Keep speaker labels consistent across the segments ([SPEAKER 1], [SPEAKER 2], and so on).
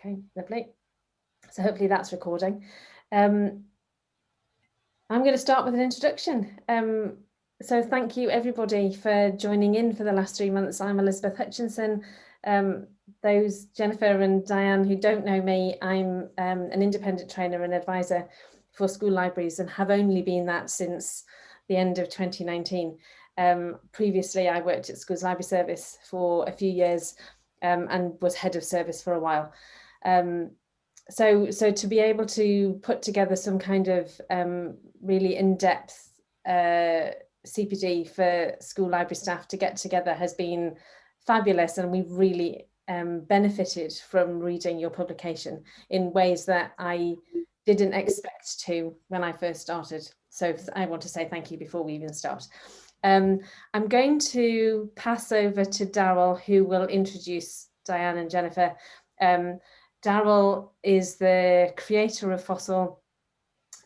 [SPEAKER 1] Okay, lovely. So hopefully that's recording. I'm going to start with an introduction. So thank you everybody for joining in for the last 3 months. I'm Elizabeth Hutchinson. Those Jennifer and Dianne who don't know me, I'm an independent trainer and advisor for school libraries and have only been that since the end of 2019. Previously, I worked at Schools Library Service for a few years and was head of service for a while. So to be able to put together some kind of really in-depth CPD for school library staff to get together has been fabulous, and we've really benefited from reading your publication in ways that I didn't expect to when I first started. So I want to say thank you before we even start. I'm going to pass over to Daryl, who will introduce Dianne and Jennifer. Daryl is the creator of Fossil,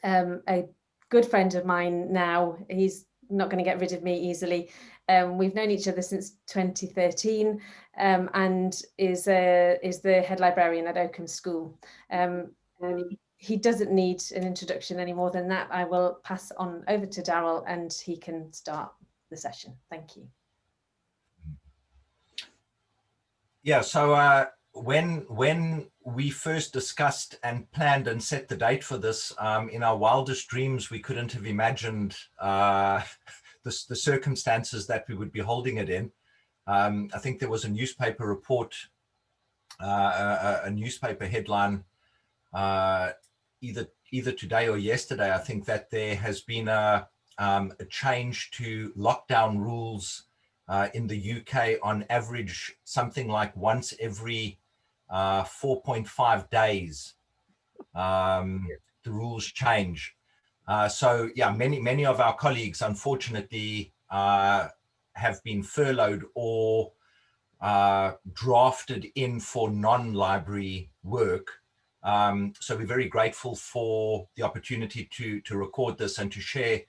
[SPEAKER 1] a good friend of mine now. He's not going to get rid of me easily. We've known each other since 2013 and is the head librarian at Oakham School. He doesn't need an introduction any more than that. I will pass on over to Daryl and he can start the session. Thank you.
[SPEAKER 2] Yeah, so when we first discussed and planned and set the date for this, in our wildest dreams, we couldn't have imagined the circumstances that we would be holding it in. I think there was a newspaper report, a newspaper headline, either today or yesterday, I think, that there has been a change to lockdown rules in the UK on average, something like once every 4.5 days. The rules change. So yeah, many of our colleagues, unfortunately, have been furloughed or drafted in for non-library work. So we're very grateful for the opportunity to record this and to share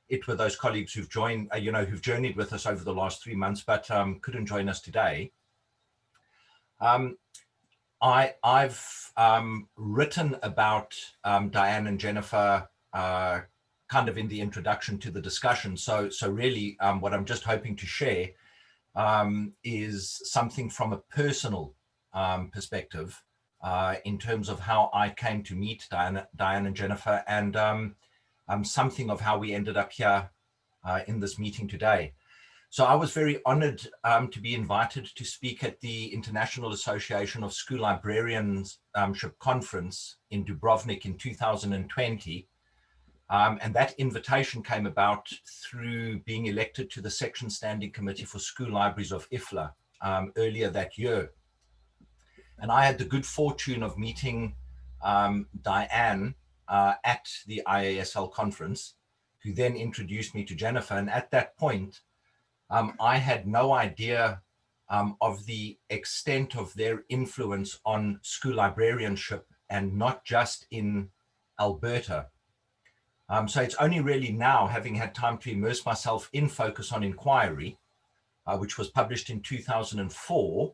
[SPEAKER 2] it with those colleagues who've joined, who've journeyed with us over the last 3 months, but couldn't join us today. I've written about Dianne and Jennifer kind of in the introduction to the discussion. So really what I'm just hoping to share is something from a personal perspective in terms of how I came to meet Dianne and Jennifer, and something of how we ended up here in this meeting today. So I was very honored to be invited to speak at the International Association of School Librarianship Conference in Dubrovnik in 2020. And that invitation came about through being elected to the Section Standing Committee for School Libraries of IFLA earlier that year. And I had the good fortune of meeting Dianne at the IASL conference, who then introduced me to Jennifer. And at that point, I had no idea of the extent of their influence on school librarianship, and not just in Alberta. So it's only really now, having had time to immerse myself in Focus on Enquiry, which was published in 2004,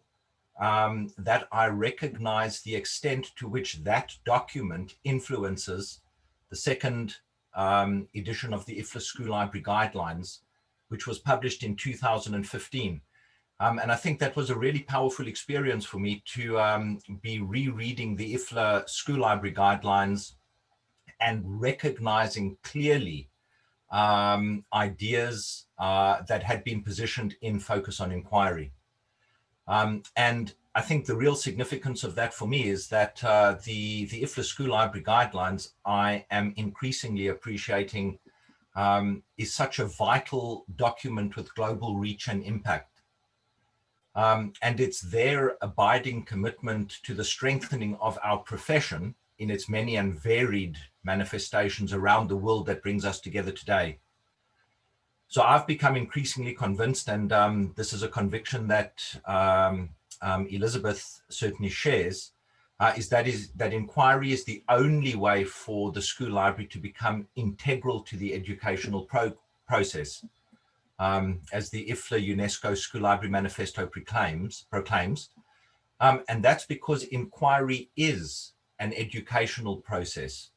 [SPEAKER 2] that I recognize the extent to which that document influences the second edition of the IFLA School Library Guidelines, which was published in 2015. And I think that was a really powerful experience for me to be rereading the IFLA School Library Guidelines and recognizing clearly ideas that had been positioned in Focus on Enquiry. And I think the real significance of that for me is that the IFLA School Library Guidelines, I am increasingly appreciating, is such a vital document with global reach and impact. And it's their abiding commitment to the strengthening of our profession in its many and varied manifestations around the world that brings us together today. So I've become increasingly convinced, and this is a conviction that Elizabeth certainly shares, is that inquiry is the only way for the school library to become integral to the educational process. As the IFLA UNESCO School Library Manifesto proclaims, And that's because inquiry is an educational process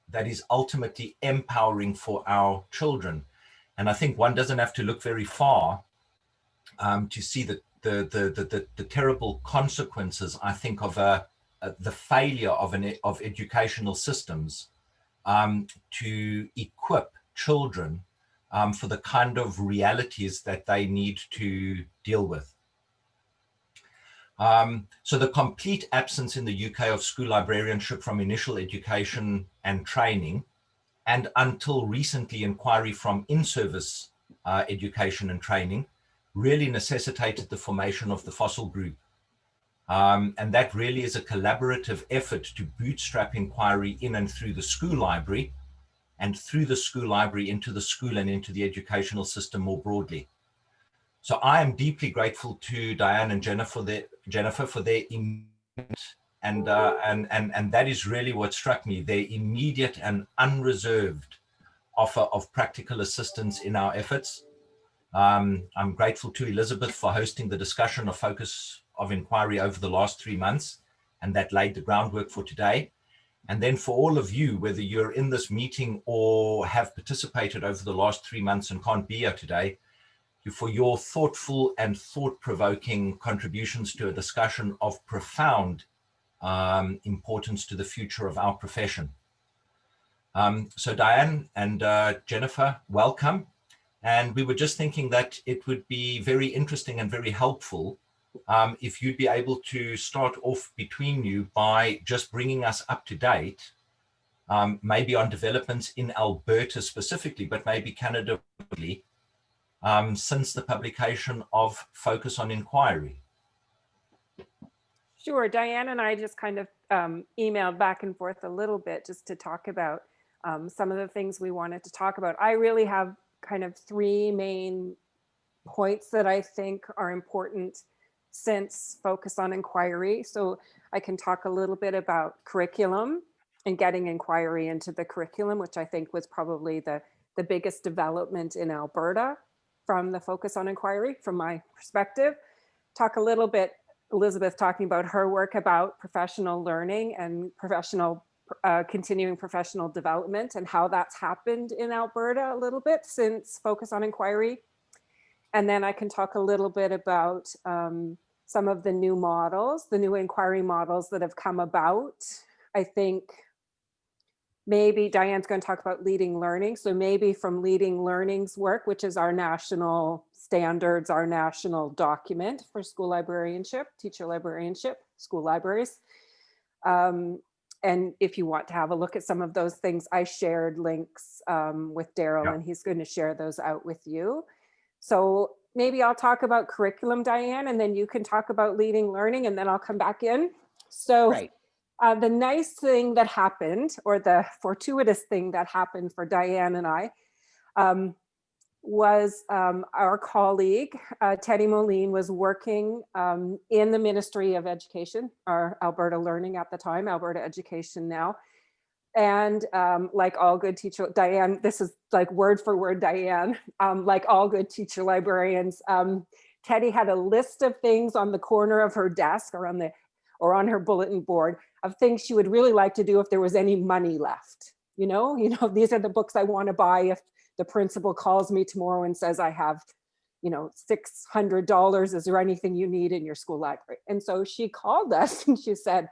[SPEAKER 2] that is ultimately empowering for our children. And I think one doesn't have to look very far to see the terrible consequences, I think, of the failure of educational systems to equip children for the kind of realities that they need to deal with. So the complete absence in the UK of school librarianship from initial education and training, and until recently inquiry from in-service education and training, really necessitated the formation of the fossil group. And that really is a collaborative effort to bootstrap inquiry in and through the school library, and through the school library into the school and into the educational system more broadly. So I am deeply grateful to Dianne and Jennifer for their immediate, and that is really what struck me, their immediate and unreserved offer of practical assistance in our efforts. I'm grateful to Elizabeth for hosting the discussion of focus of inquiry over the last 3 months, and that laid the groundwork for today. And then for all of you, whether you're in this meeting or have participated over the last 3 months and can't be here today, for your thoughtful and thought-provoking contributions to a discussion of profound importance to the future of our profession. So Dianne and Jennifer, welcome. And we were just thinking that it would be very interesting and very helpful if you'd be able to start off between you by just bringing us up to date, maybe on developments in Alberta specifically, but maybe Canada since the publication of Focus on Inquiry.
[SPEAKER 3] Sure, Dianne and I just kind of emailed back and forth a little bit just to talk about some of the things we wanted to talk about. I really have kind of 3 main points that I think are important since Focus on Inquiry. So I can talk a little bit about curriculum and getting inquiry into the curriculum, which I think was probably the biggest development in Alberta from the Focus on Inquiry, from my perspective. Talk a little bit, Elizabeth talking about her work about professional learning and professional continuing professional development and how that's happened in Alberta a little bit since Focus on Inquiry. And then I can talk a little bit about some of the new models, the new inquiry models that have come about. I think maybe Dianne's going to talk about leading learning. So maybe from leading learning's work, which is our national standards, our national document for school librarianship, teacher librarianship, school libraries. And if you want to have a look at some of those things, I shared links with Daryl, and he's going to share those out with you. So maybe I'll talk about curriculum, Dianne, and then you can talk about leading learning, and then I'll come back in. So right. The nice thing that happened, or the fortuitous thing that happened for Dianne and I, was our colleague, Teddy Moline, was working in the Ministry of Education, or Alberta Learning at the time, Alberta Education now. And like all good teacher, Dianne, this is like word for word, Dianne, like all good teacher librarians, Teddy had a list of things on the corner of her desk or on her bulletin board of things she would really like to do if there was any money left. You know, these are the books I want to buy if the principal calls me tomorrow and says, I have, $600. Is there anything you need in your school library? And so she called us and she said,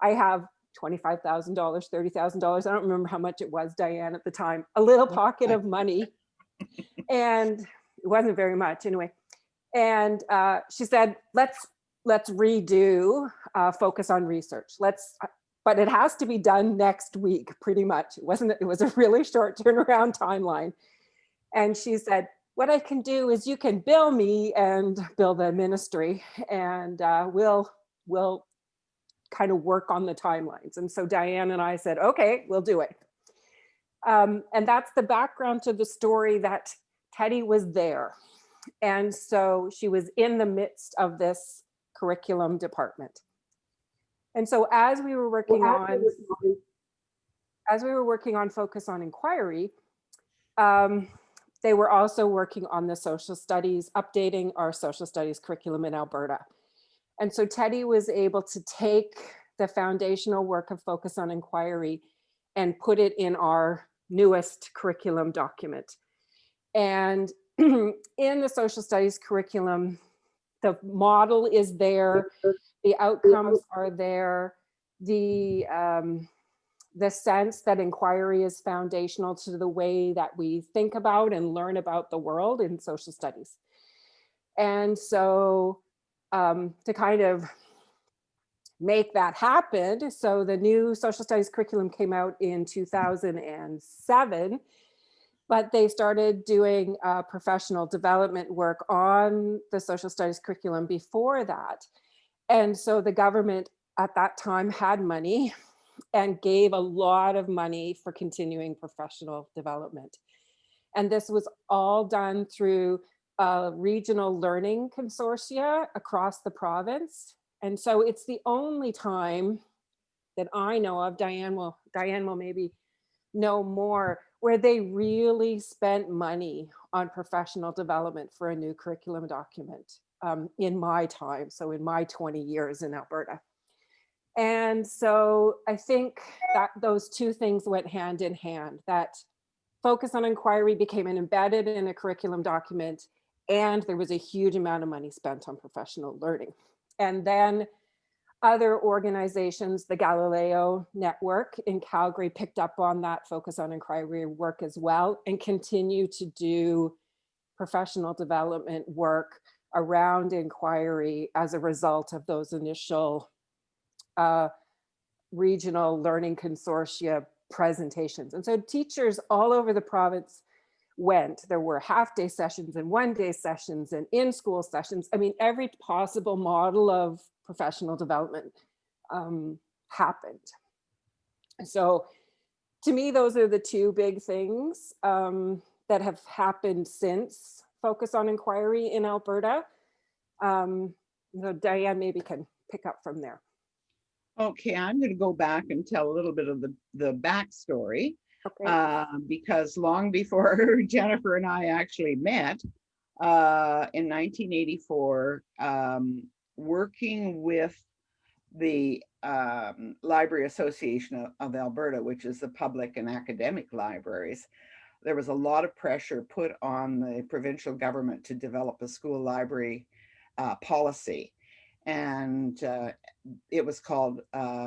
[SPEAKER 3] I have $25,000, $30,000. I don't remember how much it was, Dianne, at the time, a little pocket of money. And it wasn't very much anyway. And she said, let's redo Focus on Research. But it has to be done next week, pretty much. It was a really short turnaround timeline. And she said, what I can do is you can bill me and bill the ministry, and we'll kind of work on the timelines. And so Dianne and I said, okay, we'll do it. And that's the background to the story, that Teddy was there. And so she was in the midst of this curriculum department. And so as we were working on Focus on Inquiry, they were also working on the social studies, updating our social studies curriculum in Alberta. And so Teddy was able to take the foundational work of Focus on Inquiry and put it in our newest curriculum document. And in the social studies curriculum, the model is there, the outcomes are there, the sense that inquiry is foundational to the way that we think about and learn about the world in social studies. And so to kind of make that happen, so the new social studies curriculum came out in 2007, but they started doing professional development work on the social studies curriculum before that. And so the government at that time had money and gave a lot of money for continuing professional development. And this was all done through regional learning consortia across the province. And so it's the only time that I know of, Dianne will maybe know more, where they really spent money on professional development for a new curriculum document in my time, so in my 20 years in Alberta. And so I think that those two things went hand in hand, that Focus on Inquiry became embedded in a curriculum document, and there was a huge amount of money spent on professional learning. And then other organizations, the Galileo Network in Calgary, picked up on that Focus on Inquiry work as well, and continue to do professional development work around inquiry as a result of those initial regional learning consortia presentations. And so teachers all over the province went. There were half-day sessions and one-day sessions and in-school sessions. I mean, every possible model of professional development happened. So to me, those are the two big things that have happened since Focus on Inquiry in Alberta. So Dianne maybe can pick up from there.
[SPEAKER 4] Okay, I'm going to go back and tell a little bit of the backstory. Okay. Because long before Jennifer and I actually met in 1984, working with the Library Association of Alberta, which is the public and academic libraries, there was a lot of pressure put on the provincial government to develop a school library policy. And it was called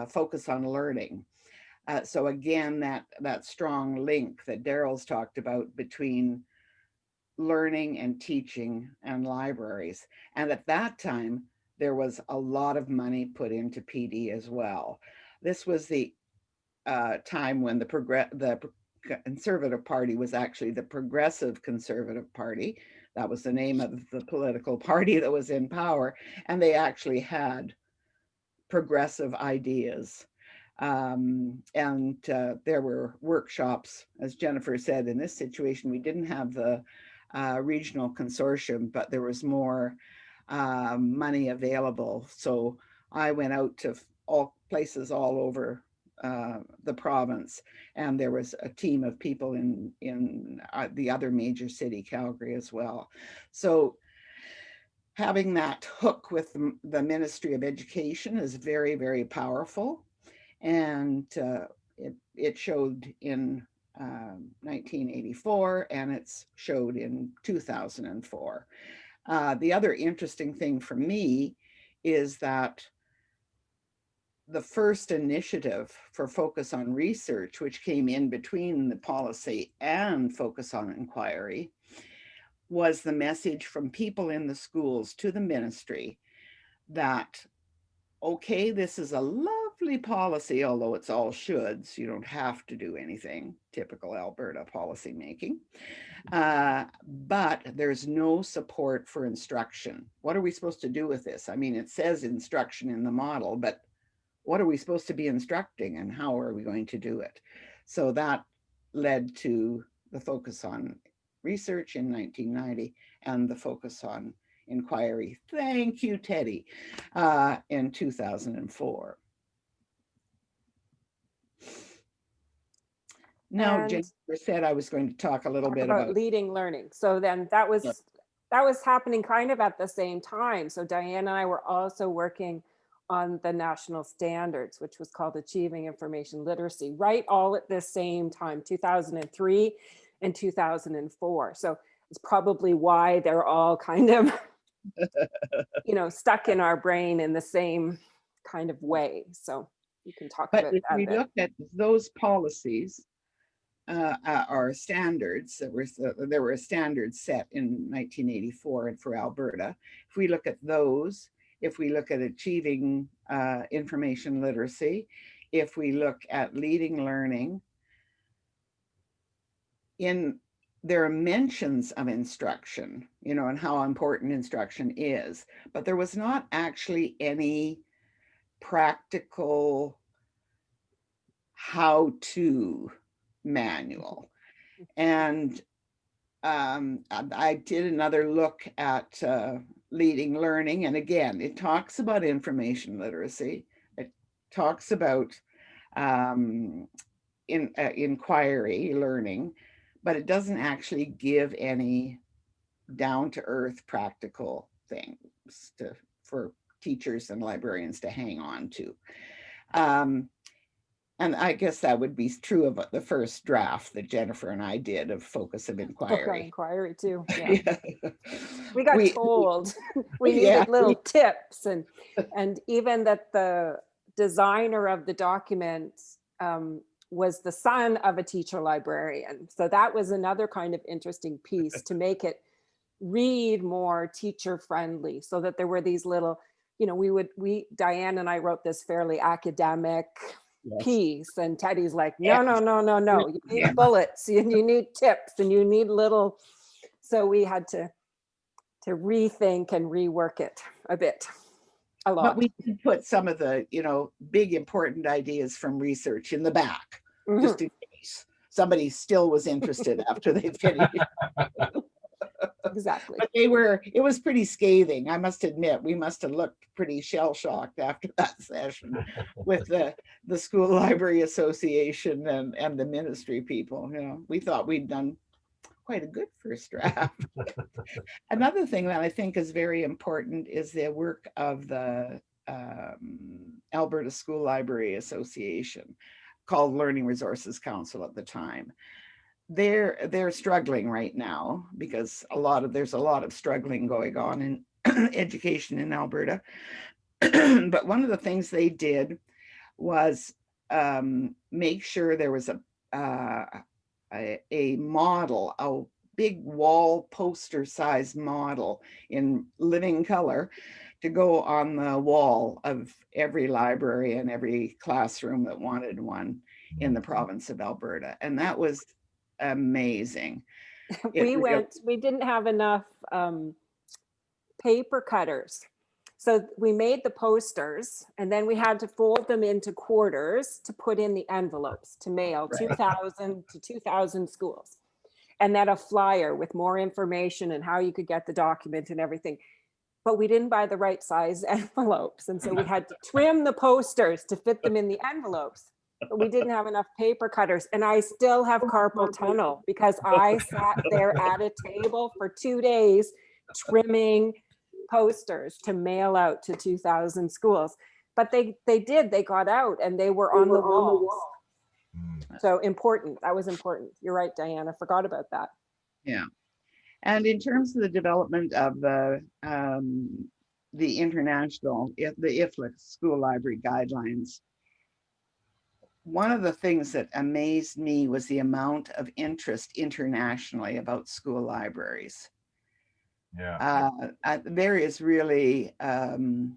[SPEAKER 4] Focus on Learning. So again, that strong link that Daryl's talked about between learning and teaching and libraries. And at that time, there was a lot of money put into PD as well. This was the time when the Conservative Party was actually the Progressive Conservative Party. That was the name of the political party that was in power. And they actually had progressive ideas. And there were workshops, as Jennifer said. In this situation, we didn't have the regional consortium, but there was more money available. So I went out to all places all over the province, and there was a team of people in the other major city, Calgary, as well. So having that hook with the Ministry of Education is very, very powerful. And it showed in 1984, and it's showed in 2004. The other interesting thing for me is that the first initiative for Focus on Research, which came in between the policy and Focus on Inquiry, was the message from people in the schools to the ministry that, okay, this is a lovely policy, although it's all shoulds. You don't have to do anything, typical Alberta policy making. But there's no support for instruction. What are we supposed to do with this? I mean, it says instruction in the model, but what are we supposed to be instructing, and how are we going to do it? So that led to the Focus on Research in 1990 and the Focus on Inquiry, thank you, Teddy, in 2004. Now, Jennifer said I was going to talk a little bit about
[SPEAKER 3] leading learning. So then that was, that was happening kind of at the same time. So Dianne and I were also working on the national standards, which was called Achieving Information Literacy, right all at the same time, 2003 and 2004. So it's probably why they're all kind of, you know, stuck in our brain in the same kind of way. So you can talk
[SPEAKER 4] But
[SPEAKER 3] about
[SPEAKER 4] if
[SPEAKER 3] that a
[SPEAKER 4] we
[SPEAKER 3] bit.
[SPEAKER 4] look at those policies, our standards there were standards set in 1984 for Alberta. If we look at those, if we look at achieving information literacy, if we look at leading learning, there are mentions of instruction, you know, and how important instruction is, but there was not actually any practical how-to manual. And I did another look at leading learning. And again, it talks about information literacy. It talks about inquiry learning, but it doesn't actually give any down-to-earth practical things for teachers and librarians to hang on to. And I guess that would be true of the first draft that Jennifer and I did of Focus of Inquiry.
[SPEAKER 3] Inquiry too. Yeah.
[SPEAKER 4] Yeah.
[SPEAKER 3] We got told we needed little tips, and even that the designer of the document was the son of a teacher librarian. So that was another kind of interesting piece to make it read more teacher friendly, so that there were these little, you know, Dianne and I wrote this fairly academic piece, and Teddy's like, no, you need bullets, and you need tips, and you need little. So we had to rethink and rework it a bit, a lot.
[SPEAKER 4] But we did put some of the, you know, big important ideas from research in the back, just in case somebody still was interested after they finished.
[SPEAKER 3] Exactly.
[SPEAKER 4] But it was pretty scathing. I must admit, we must have looked pretty shell-shocked after that session with the School Library Association and the ministry people. You know, we thought we'd done quite a good first draft. Another thing that I think is very important is the work of the Alberta School Library Association, called Learning Resources Council at the time. They're struggling right now because there's a lot of struggling going on in education in Alberta. But one of the things they did was make sure there was a model, a big wall poster size model in living color to go on the wall of every library and every classroom that wanted one in the province of Alberta. And that was amazing.
[SPEAKER 3] We didn't have enough paper cutters. So we made the posters, and then we had to fold them into quarters to put in the envelopes to mail 2,000 to 2,000 schools. And then a flyer with more information and how you could get the document and everything. But we didn't buy the right size envelopes. And so we had to trim the posters to fit them in the envelopes. But we didn't have enough paper cutters. And I still have carpal tunnel because I sat there at a table for 2 days trimming posters to mail out to 2,000 schools. But they got out, and they were on the walls. So important. That was important. You're right, Dianne. I forgot about that.
[SPEAKER 4] Yeah. And in terms of the development of the international, the IFLA school library guidelines, one of the things that amazed me was the amount of interest internationally about school libraries.
[SPEAKER 2] Yeah.
[SPEAKER 4] There is really an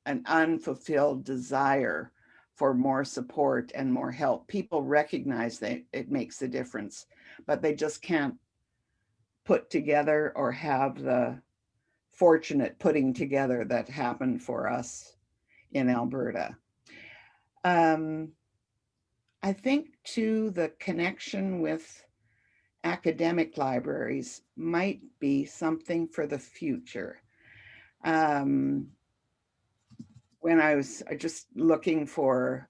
[SPEAKER 4] unfulfilled desire for more support and more help. People recognize that it makes a difference, but they just can't put together or have the fortunate putting together that happened for us in Alberta. I think too, the connection with academic libraries might be something for the future. When I was just looking for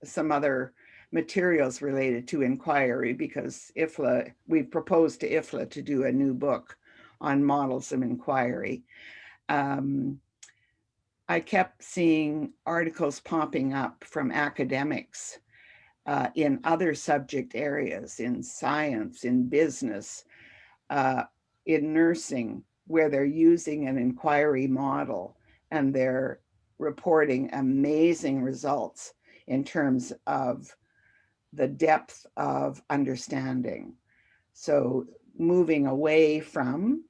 [SPEAKER 4] some other materials related to inquiry, because IFLA, we proposed to IFLA to do a new book on models of inquiry. I kept seeing articles popping up from academics in other subject areas, in science, in business, in nursing, where they're using an inquiry model and they're reporting amazing results in terms of the depth of understanding. So moving away from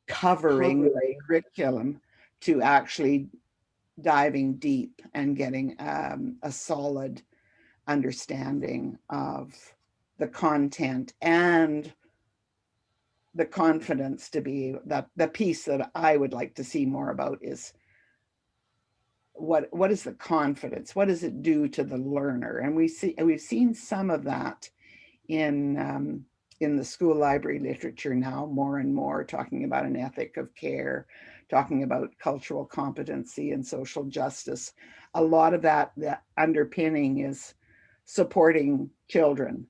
[SPEAKER 4] covering the curriculum to actually diving deep and getting a solid understanding of the content and the confidence to be that the piece that I would like to see more about is what is the confidence? What does it do to the learner? And we've seen some of that in the school library literature now, more and more, talking about an ethic of care, talking about cultural competency and social justice. A lot of that underpinning is supporting children.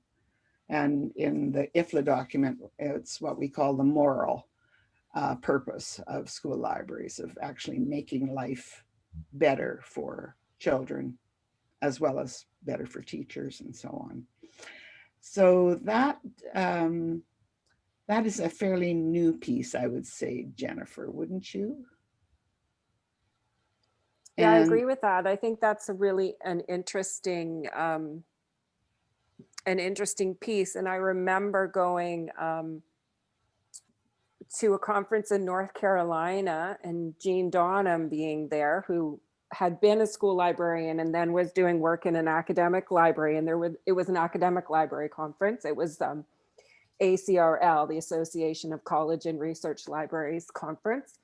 [SPEAKER 4] And in the IFLA document, it's what we call the moral purpose of school libraries, of actually making life better for children, as well as better for teachers and so on. So that is a fairly new piece, I would say, Jennifer, wouldn't you?
[SPEAKER 3] Yeah, I agree with that. I think that's a really an interesting piece. And I remember going to a conference in North Carolina and Jean Donham being there, who had been a school librarian and then was doing work in an academic library. And it was an academic library conference. It was ACRL, the Association of College and Research Libraries conference.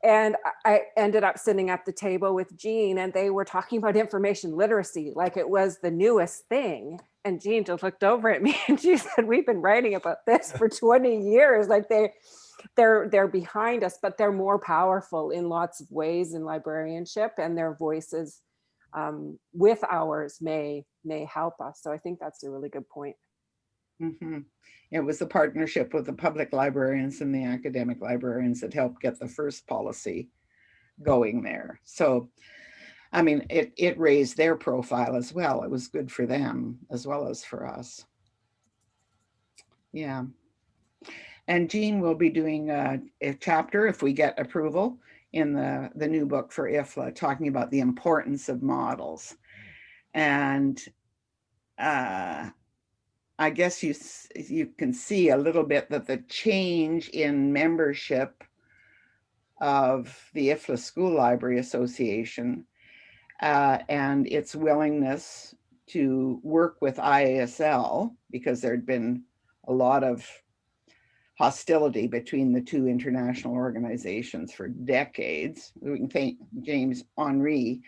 [SPEAKER 3] And I ended up sitting at the table with Jean, and they were talking about information literacy like it was the newest thing. And Jean just looked over at me and she said, "We've been writing about this for 20 years. Like they're behind us, but they're more powerful in lots of ways in librarianship, and their voices with ours may help us." So I think that's a really good point.
[SPEAKER 4] Mm-hmm. It was the partnership with the public librarians and the academic librarians that helped get the first policy going there. So, I mean, it raised their profile as well. It was good for them as well as for us. Yeah. And Jean will be doing a chapter, if we get approval, in the new book for IFLA, talking about the importance of models. And I guess you can see a little bit that the change in membership of the IFLA School Library Association and its willingness to work with IASL, because there'd been a lot of hostility between the two international organizations for decades. We can thank James Henry,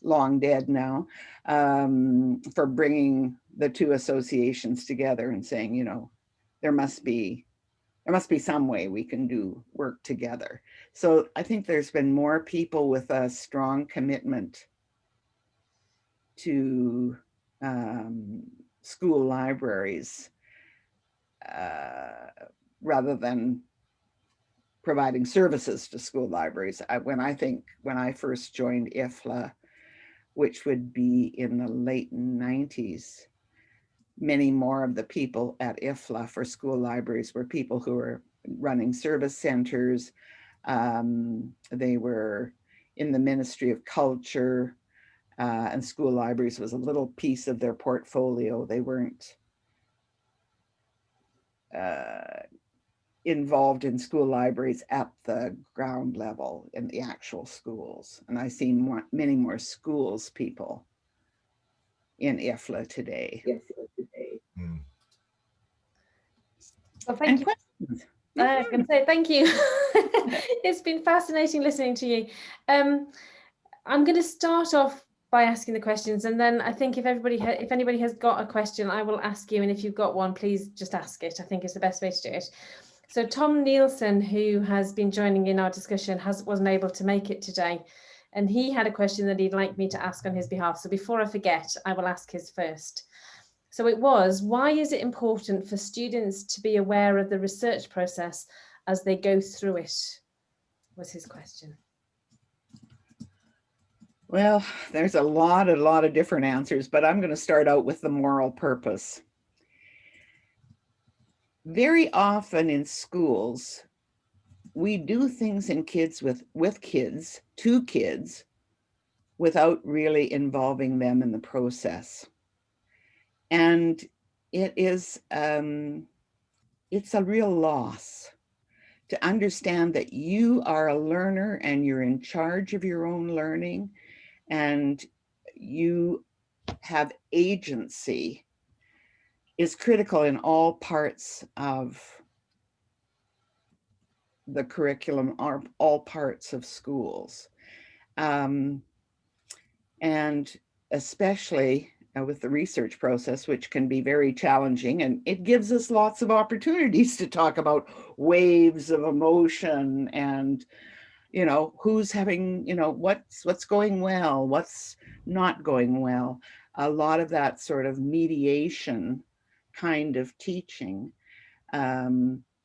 [SPEAKER 4] long dead now, for bringing the two associations together and saying, you know, there must be some way we can do work together. So I think there's been more people with a strong commitment to school libraries rather than providing services to school libraries. When I first joined IFLA, which would be in the late 90s, many more of the people at IFLA for school libraries were people who were running service centers. They were in the Ministry of Culture, and school libraries was a little piece of their portfolio. They weren't involved in school libraries at the ground level in the actual schools. And I've seen many more schools people in IFLA today.
[SPEAKER 2] Mm.
[SPEAKER 1] Well, thank you.
[SPEAKER 4] Questions?
[SPEAKER 1] I was going to say thank you. It's been fascinating listening to you. I'm going to start off by asking the questions, and then I think if anybody has got a question, I will ask you, and if you've got one, please just ask it. I think it's the best way to do it. So Tom Nielsen, who has been joining in our discussion, wasn't able to make it today, and he had a question that he'd like me to ask on his behalf. So before I forget, I will ask his first. So it was, why is it important for students to be aware of the research process as they go through it, was his question.
[SPEAKER 4] Well, there's a lot of different answers, but I'm going to start out with the moral purpose. Very often in schools, we do things in kids with kids, to kids, without really involving them in the process. And it is, it's a real loss to understand that you are a learner and you're in charge of your own learning and you have agency is critical in all parts of the curriculum, or all parts of schools. And especially with the research process, which can be very challenging, and it gives us lots of opportunities to talk about waves of emotion and, you know, who's having, you know, what's going well, what's not going well. A lot of that sort of mediation kind of teaching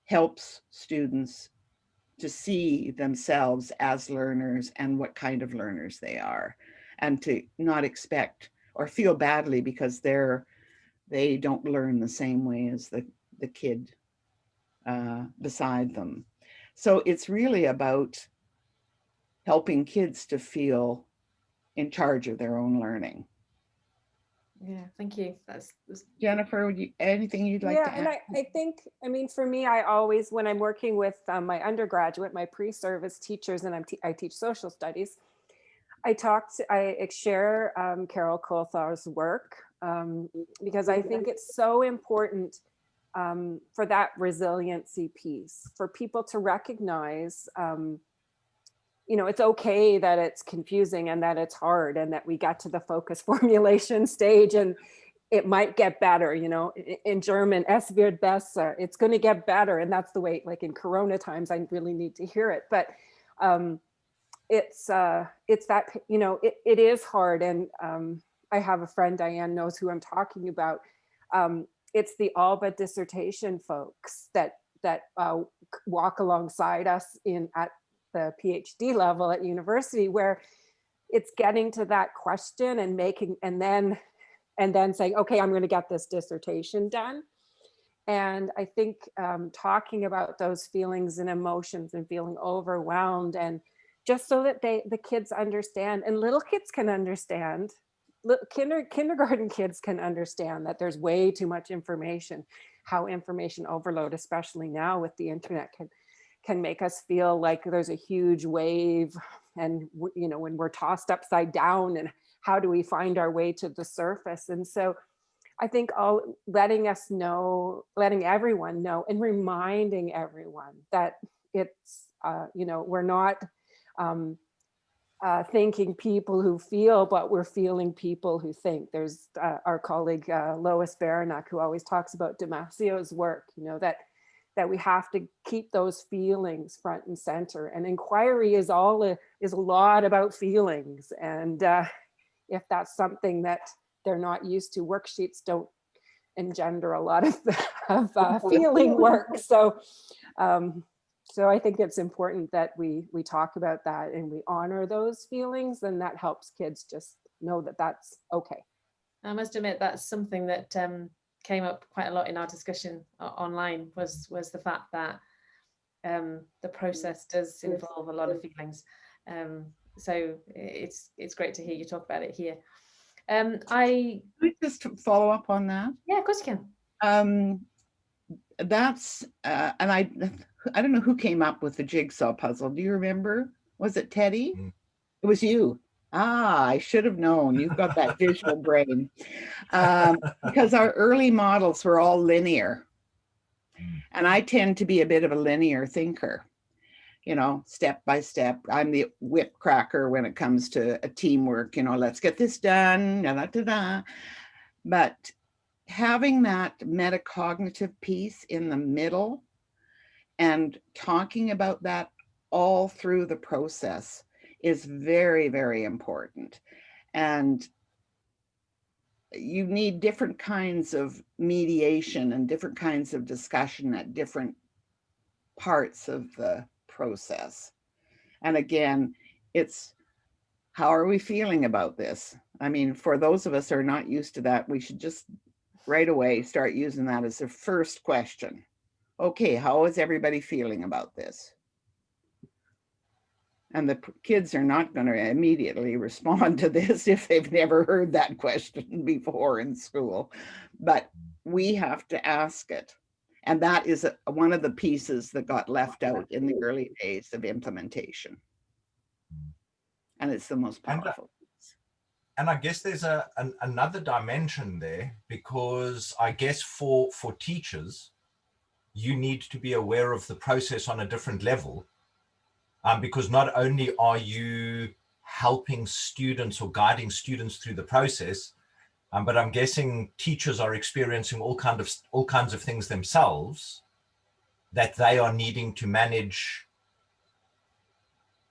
[SPEAKER 4] helps students to see themselves as learners and what kind of learners they are, and to not expect or feel badly because they don't learn the same way as the kid beside them. So it's really about helping kids to feel in charge of their own learning.
[SPEAKER 1] Yeah, thank you. That's
[SPEAKER 4] Jennifer, anything you'd like to add?
[SPEAKER 3] And I think, I mean, for me, I always, when I'm working with my undergraduate, my pre-service teachers, and I teach social studies, I share Carol Coulthard's work because I think it's so important for that resiliency piece, for people to recognize, you know, it's okay that it's confusing and that it's hard and that we got to the focus formulation stage and it might get better, you know, in German, es wird besser, it's going to get better. And that's the way, like in Corona times, I really need to hear it. But it's that, you know, it is hard. And I have a friend, Dianne knows who I'm talking about. It's the Alba dissertation folks that walk alongside us at the PhD level at university, where it's getting to that question and making, and then saying, okay, I'm going to get this dissertation done. And I think talking about those feelings and emotions and feeling overwhelmed, and just so that the kids understand, and little kids can understand, kindergarten kids can understand that there's way too much information, how information overload, especially now with the internet, can make us feel like there's a huge wave, and you know, when we're tossed upside down, and how do we find our way to the surface? And so I think letting everyone know and reminding everyone that it's, you know, we're not thinking people who feel, but we're feeling people who think. There's our colleague Lois Baranek, who always talks about Damasio's work, you know, that we have to keep those feelings front and center. And Enquiry is a lot about feelings. And if that's something that they're not used to, worksheets don't engender a lot of feeling work. So I think it's important that we talk about that and we honor those feelings, and that helps kids just know that that's okay.
[SPEAKER 1] I must admit that's something that came up quite a lot in our discussion online, was the fact that the process does involve a lot of feelings. So it's great to hear you talk about it here. Can I
[SPEAKER 4] just follow up on that?
[SPEAKER 1] Yeah, of course you can.
[SPEAKER 4] That's and I don't know who came up with the jigsaw puzzle. Do you remember? Was it Teddy? It was you. I should have known. You've got that visual brain. Because our early models were all linear. And I tend to be a bit of a linear thinker, you know, step by step. I'm the whip cracker when it comes to a teamwork, you know, let's get this done, da, da, da, da. But having that metacognitive piece in the middle and talking about that all through the process is very, very important. And you need different kinds of mediation and different kinds of discussion at different parts of the process. And again, it's how are we feeling about this? I mean, for those of us who are not used to that, we should just right away start using that as the first question. Okay, how is everybody feeling about this? And the kids are not going to immediately respond to this if they've never heard that question before in school. But we have to ask it. And that is one of the pieces that got left out in the early days of implementation. And it's the most powerful.
[SPEAKER 2] And I guess there's another dimension there, because I guess for teachers, you need to be aware of the process on a different level, because not only are you helping students or guiding students through the process, but I'm guessing teachers are experiencing all kinds of things themselves that they are needing to manage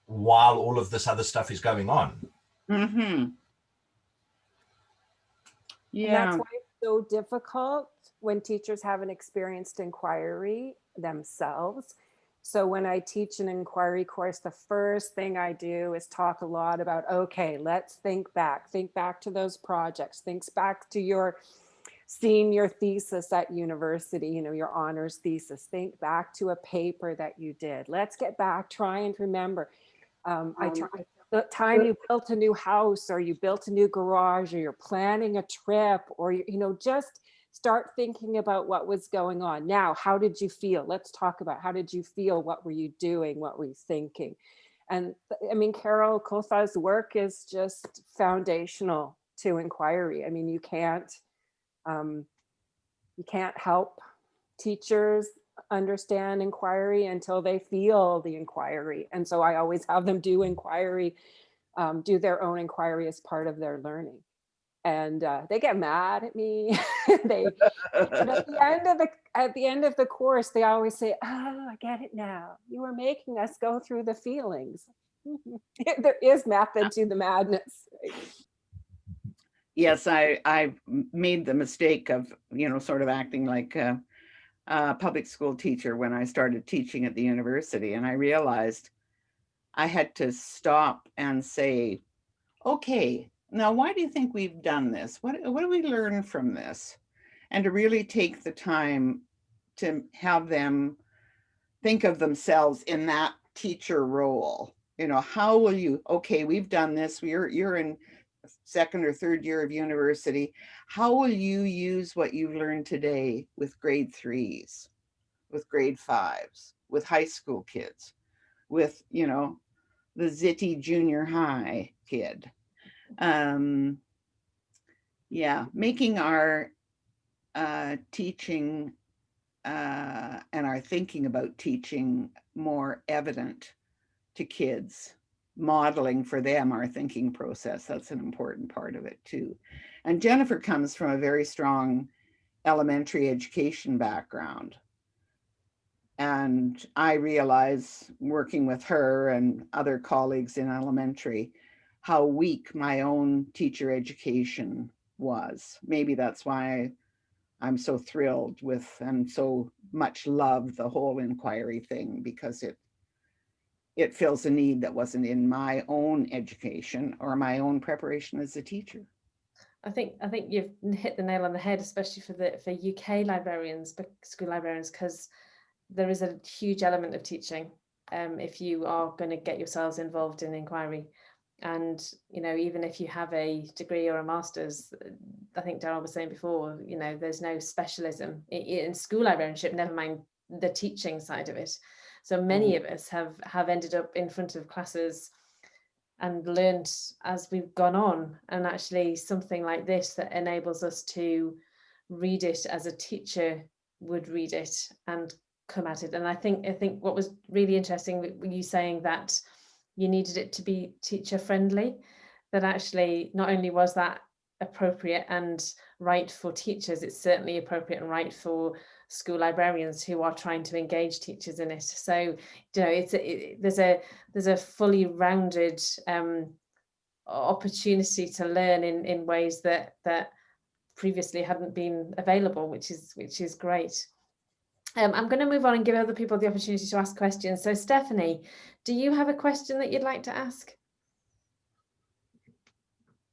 [SPEAKER 2] while all of this other stuff is going on.
[SPEAKER 4] Mm-hmm. Yeah.
[SPEAKER 3] And that's why it's so difficult when teachers haven't experienced inquiry themselves. So when I teach an inquiry course, the first thing I do is talk a lot about, okay, let's think back to those projects, think back to your senior thesis at university, you know, your honors thesis, think back to a paper that you did. Let's get back, try and remember. The time you built a new house, or you built a new garage, or you're planning a trip, or, you know, just start thinking about what was going on. Now, how did you feel? Let's talk about how did you feel? What were you doing? What were you thinking? And I mean, Carol Kotha's work is just foundational to inquiry. I mean, you can't help teachers understand inquiry until they feel the inquiry. And so I always have them do inquiry, do their own inquiry as part of their learning. And they get mad at me. But at the end of the course, they always say, "Oh, I get it now. You were making us go through the feelings." There is method to the madness.
[SPEAKER 4] Yes, I made the mistake of, you know, sort of acting like a public school teacher when I started teaching at the university, and I realized I had to stop and say, okay, now why do you think we've done this? What do we learn from this? And to really take the time to have them think of themselves in that teacher role. You know, how will you, okay, we've done this, you're in second or third year of university. How will you use what you've learned today with grade 3s, with grade 5s, with high school kids, with, you know, the zitty junior high kid? Yeah, making our teaching and our thinking about teaching more evident to kids, modeling for them our thinking process. That's an important part of it too. And Jennifer comes from a very strong elementary education background. And I realize, working with her and other colleagues in elementary, how weak my own teacher education was. Maybe that's why I'm so thrilled with and so much love the whole inquiry thing, because it fills a need that wasn't in my own education or my own preparation as a teacher.
[SPEAKER 1] I think you've hit the nail on the head, especially for UK librarians, school librarians, because there is a huge element of teaching if you are going to get yourselves involved in inquiry. And, you know, even if you have a degree or a master's, I think Darryl was saying before, you know, there's no specialism in school librarianship, never mind the teaching side of it. So many of us have ended up in front of classes and learned as we've gone on, and actually something like this that enables us to read it as a teacher would read it and come at it. And I think what was really interesting, you saying that you needed it to be teacher friendly, that actually not only was that appropriate and right for teachers, it's certainly appropriate and right for school librarians who are trying to engage teachers in it. So, you know, there's a fully rounded opportunity to learn in ways that previously hadn't been available, which is great. I'm going to move on and give other people the opportunity to ask questions. So Stephanie, do you have a question that you'd like to ask?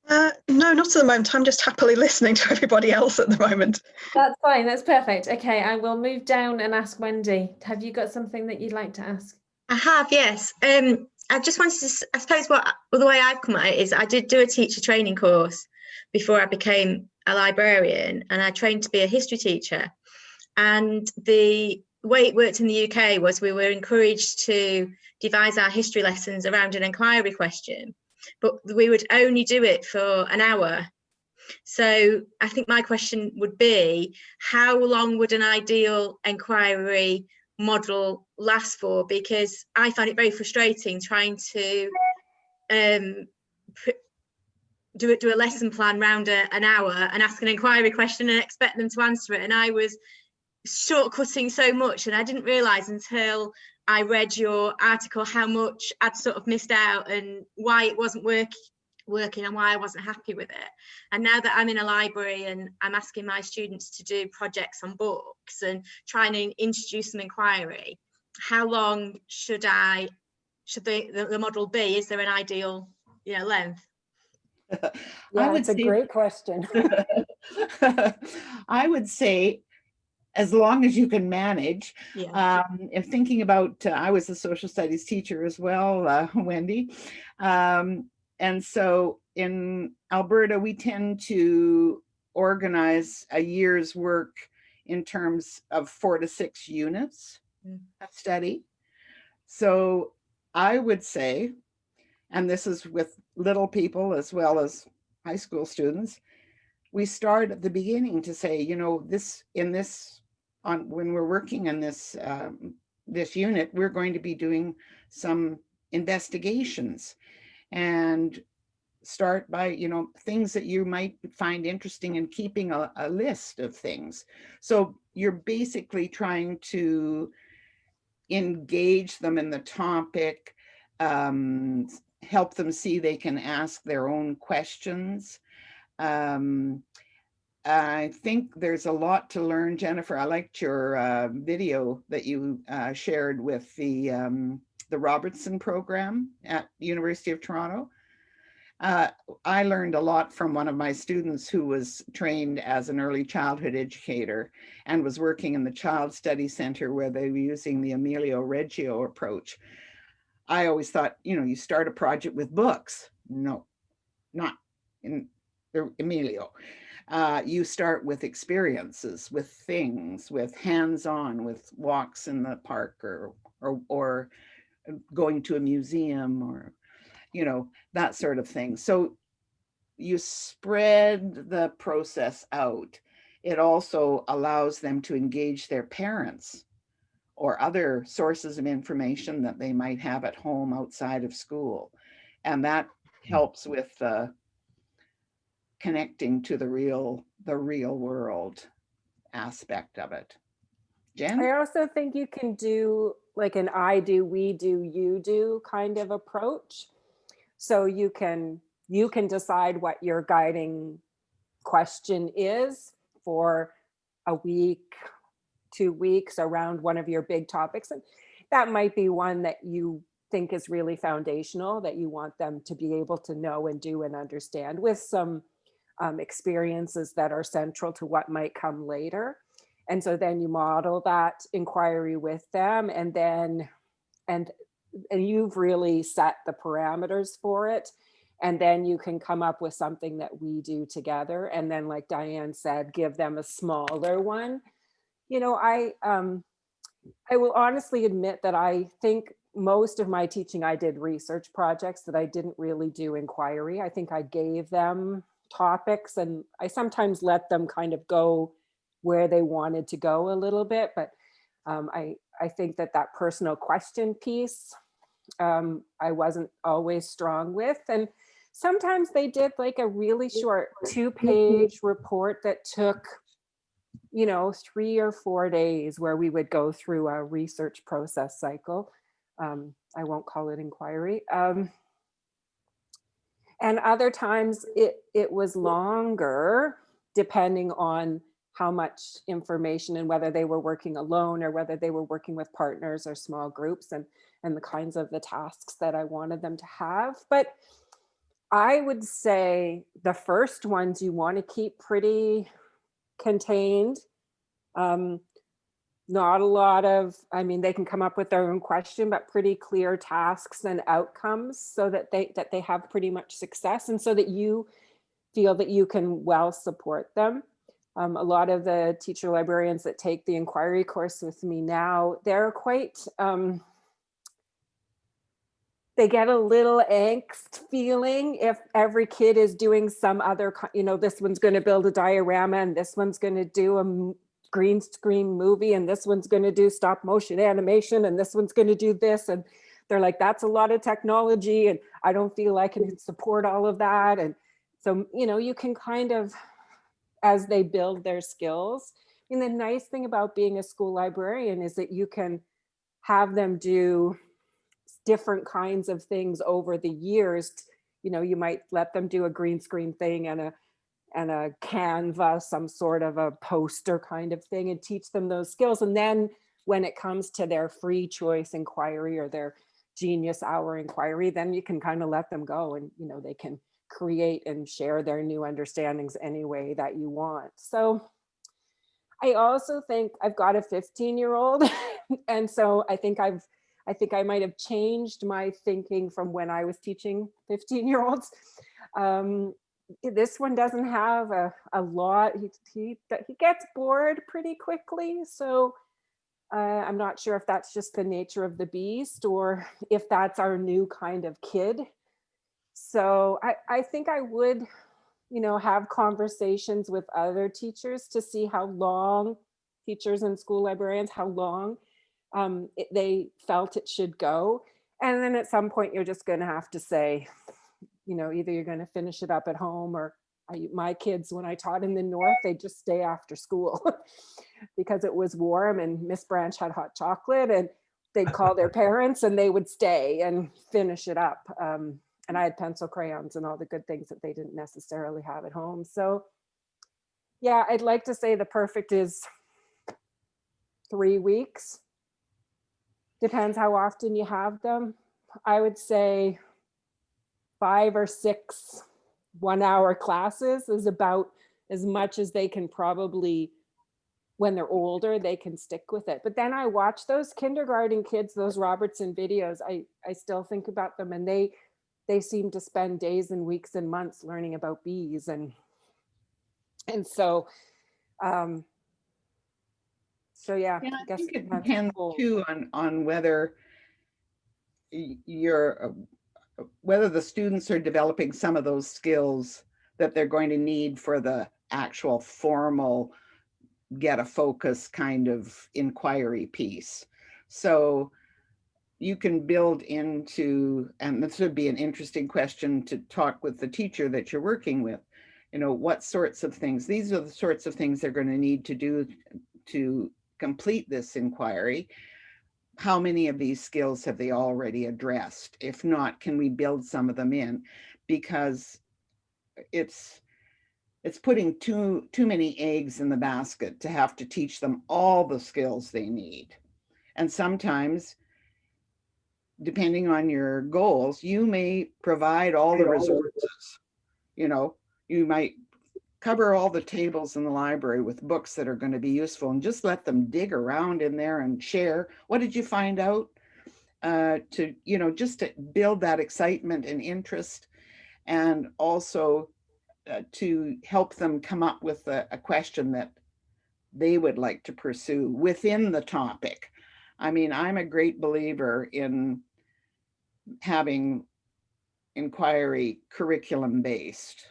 [SPEAKER 5] No, not at the moment. I'm just happily listening to everybody else at the moment.
[SPEAKER 1] That's fine. That's perfect. Okay, I will move down and ask Wendy. Have you got something that you'd like to ask?
[SPEAKER 6] I have, yes. I just wanted to, I suppose the way I've come at it is I did do a teacher training course before I became a librarian, and I trained to be a history teacher. And the way it worked in the UK was we were encouraged to devise our history lessons around an inquiry question, but we would only do it for an hour. So I think my question would be, how long would an ideal inquiry model last for? Because I found it very frustrating trying to do a lesson plan around an hour and ask an inquiry question and expect them to answer it. And I was shortcutting so much, and I didn't realise until I read your article how much I'd sort of missed out and why it wasn't working and why I wasn't happy with it. And now that I'm in a library and I'm asking my students to do projects on books and trying to introduce some inquiry, how long should the model be? Is there an ideal, length?
[SPEAKER 3] Yeah, it's a great question.
[SPEAKER 4] I would say, as long as you can manage.
[SPEAKER 6] Yeah.
[SPEAKER 4] If thinking about, I was a social studies teacher as well, Wendy. And so in Alberta, we tend to organize a year's work in terms of 4 to 6 units of study. So I would say, and this is with little people as well as high school students, we start at the beginning to say, when we're working in this this unit, we're going to be doing some investigations, and start by things that you might find interesting, and keeping a list of things. So you're basically trying to engage them in the topic, help them see they can ask their own questions. I think there's a lot to learn, Jennifer. I liked your video that you shared with the Robertson program at University of Toronto. I learned a lot from one of my students who was trained as an early childhood educator and was working in the Child Study Center where they were using the Emilio Reggio approach. I always thought, you start a project with books. No, not in Emilio. You start with experiences, with things, with hands-on, with walks in the park or going to a museum, or that sort of thing. So you spread the process out. It also allows them to engage their parents or other sources of information that they might have at home outside of school. And that helps with connecting to the real world aspect of it. Jen?
[SPEAKER 3] I also think you can do like an I do, we do, you do kind of approach. So you can decide what your guiding question is for a week, 2 weeks around one of your big topics. And that might be one that you think is really foundational, that you want them to be able to know and do and understand, with some experiences that are central to what might come later. And so then you model that inquiry with them, and then and you've really set the parameters for it. And then you can come up with something that we do together. And then, like Dianne said, give them a smaller one. I will honestly admit that I think most of my teaching, I did research projects, that I didn't really do inquiry. I think I gave them topics, and I sometimes let them kind of go where they wanted to go a little bit. But I think that personal question piece, I wasn't always strong with. And sometimes they did like a really short 2-page report that took, 3 or 4 days, where we would go through a research process cycle. I won't call it inquiry. And other times it was longer, depending on how much information and whether they were working alone or whether they were working with partners or small groups, and the kinds of the tasks that I wanted them to have. But I would say the first ones you want to keep pretty contained. Not a lot of, I mean, they can come up with their own question, but pretty clear tasks and outcomes so that they have pretty much success, and so that you feel that you can well support them. A lot of the teacher librarians that take the Enquiry course with me now, they're quite, they get a little angst feeling if every kid is doing some other, you know, this one's going to build a diorama and this one's going to do a green screen movie and this one's going to do stop motion animation and this one's going to do this. And they're like, that's a lot of technology and I don't feel I can support all of that. And so, you know, you can kind of, as they build their skills. And the nice thing about being a school librarian is that you can have them do different kinds of things over the years. You know, you might let them do a green screen thing and a Canva, some sort of a poster kind of thing, and teach them those skills. And then when it comes to their free choice inquiry or their genius hour inquiry, then you can kind of let them go and, you know, they can create and share their new understandings any way that you want. So I also think I've got a 15-year-old. And so I think I might have changed my thinking from when I was teaching 15-year-olds. This one doesn't have a lot. He gets bored pretty quickly. So I'm not sure if that's just the nature of the beast or if that's our new kind of kid. So I think I would, you know, have conversations with other teachers to see how long, teachers and school librarians, how long they felt it should go. And then at some point you're just going to have to say, you know, either you're going to finish it up at home or my kids, when I taught in the North, they just stay after school because it was warm and Miss Branch had hot chocolate and they'd call their parents and they would stay and finish it up. And I had pencil crayons and all the good things that they didn't necessarily have at home. So yeah, I'd like to say the perfect is 3 weeks. Depends how often you have them. I would say 5 or 6 one-hour classes is about as much as they can probably, when they're older, they can stick with it. But then I watch those kindergarten kids, those Robertson videos, I still think about them, and they seem to spend days and weeks and months learning about bees. And so, so yeah,
[SPEAKER 4] Yeah,
[SPEAKER 3] I guess
[SPEAKER 4] think it depends too on whether whether the students are developing some of those skills that they're going to need for the actual formal get a focus kind of inquiry piece. So you can build into, and this would be an interesting question to talk with the teacher that you're working with, you know, what sorts of things, these are the sorts of things they're going to need to do to complete this inquiry. How many of these skills have they already addressed? If not, can we build some of them in? Because it's putting too many eggs in the basket to have to teach them all the skills they need. And sometimes, depending on your goals, you may provide all the resources. You know, you might cover all the tables in the library with books that are going to be useful and just let them dig around in there and share. What did you find out? To, you know, just to build that excitement and interest, and also to help them come up with a question that they would like to pursue within the topic. I mean, I'm a great believer in having inquiry curriculum based.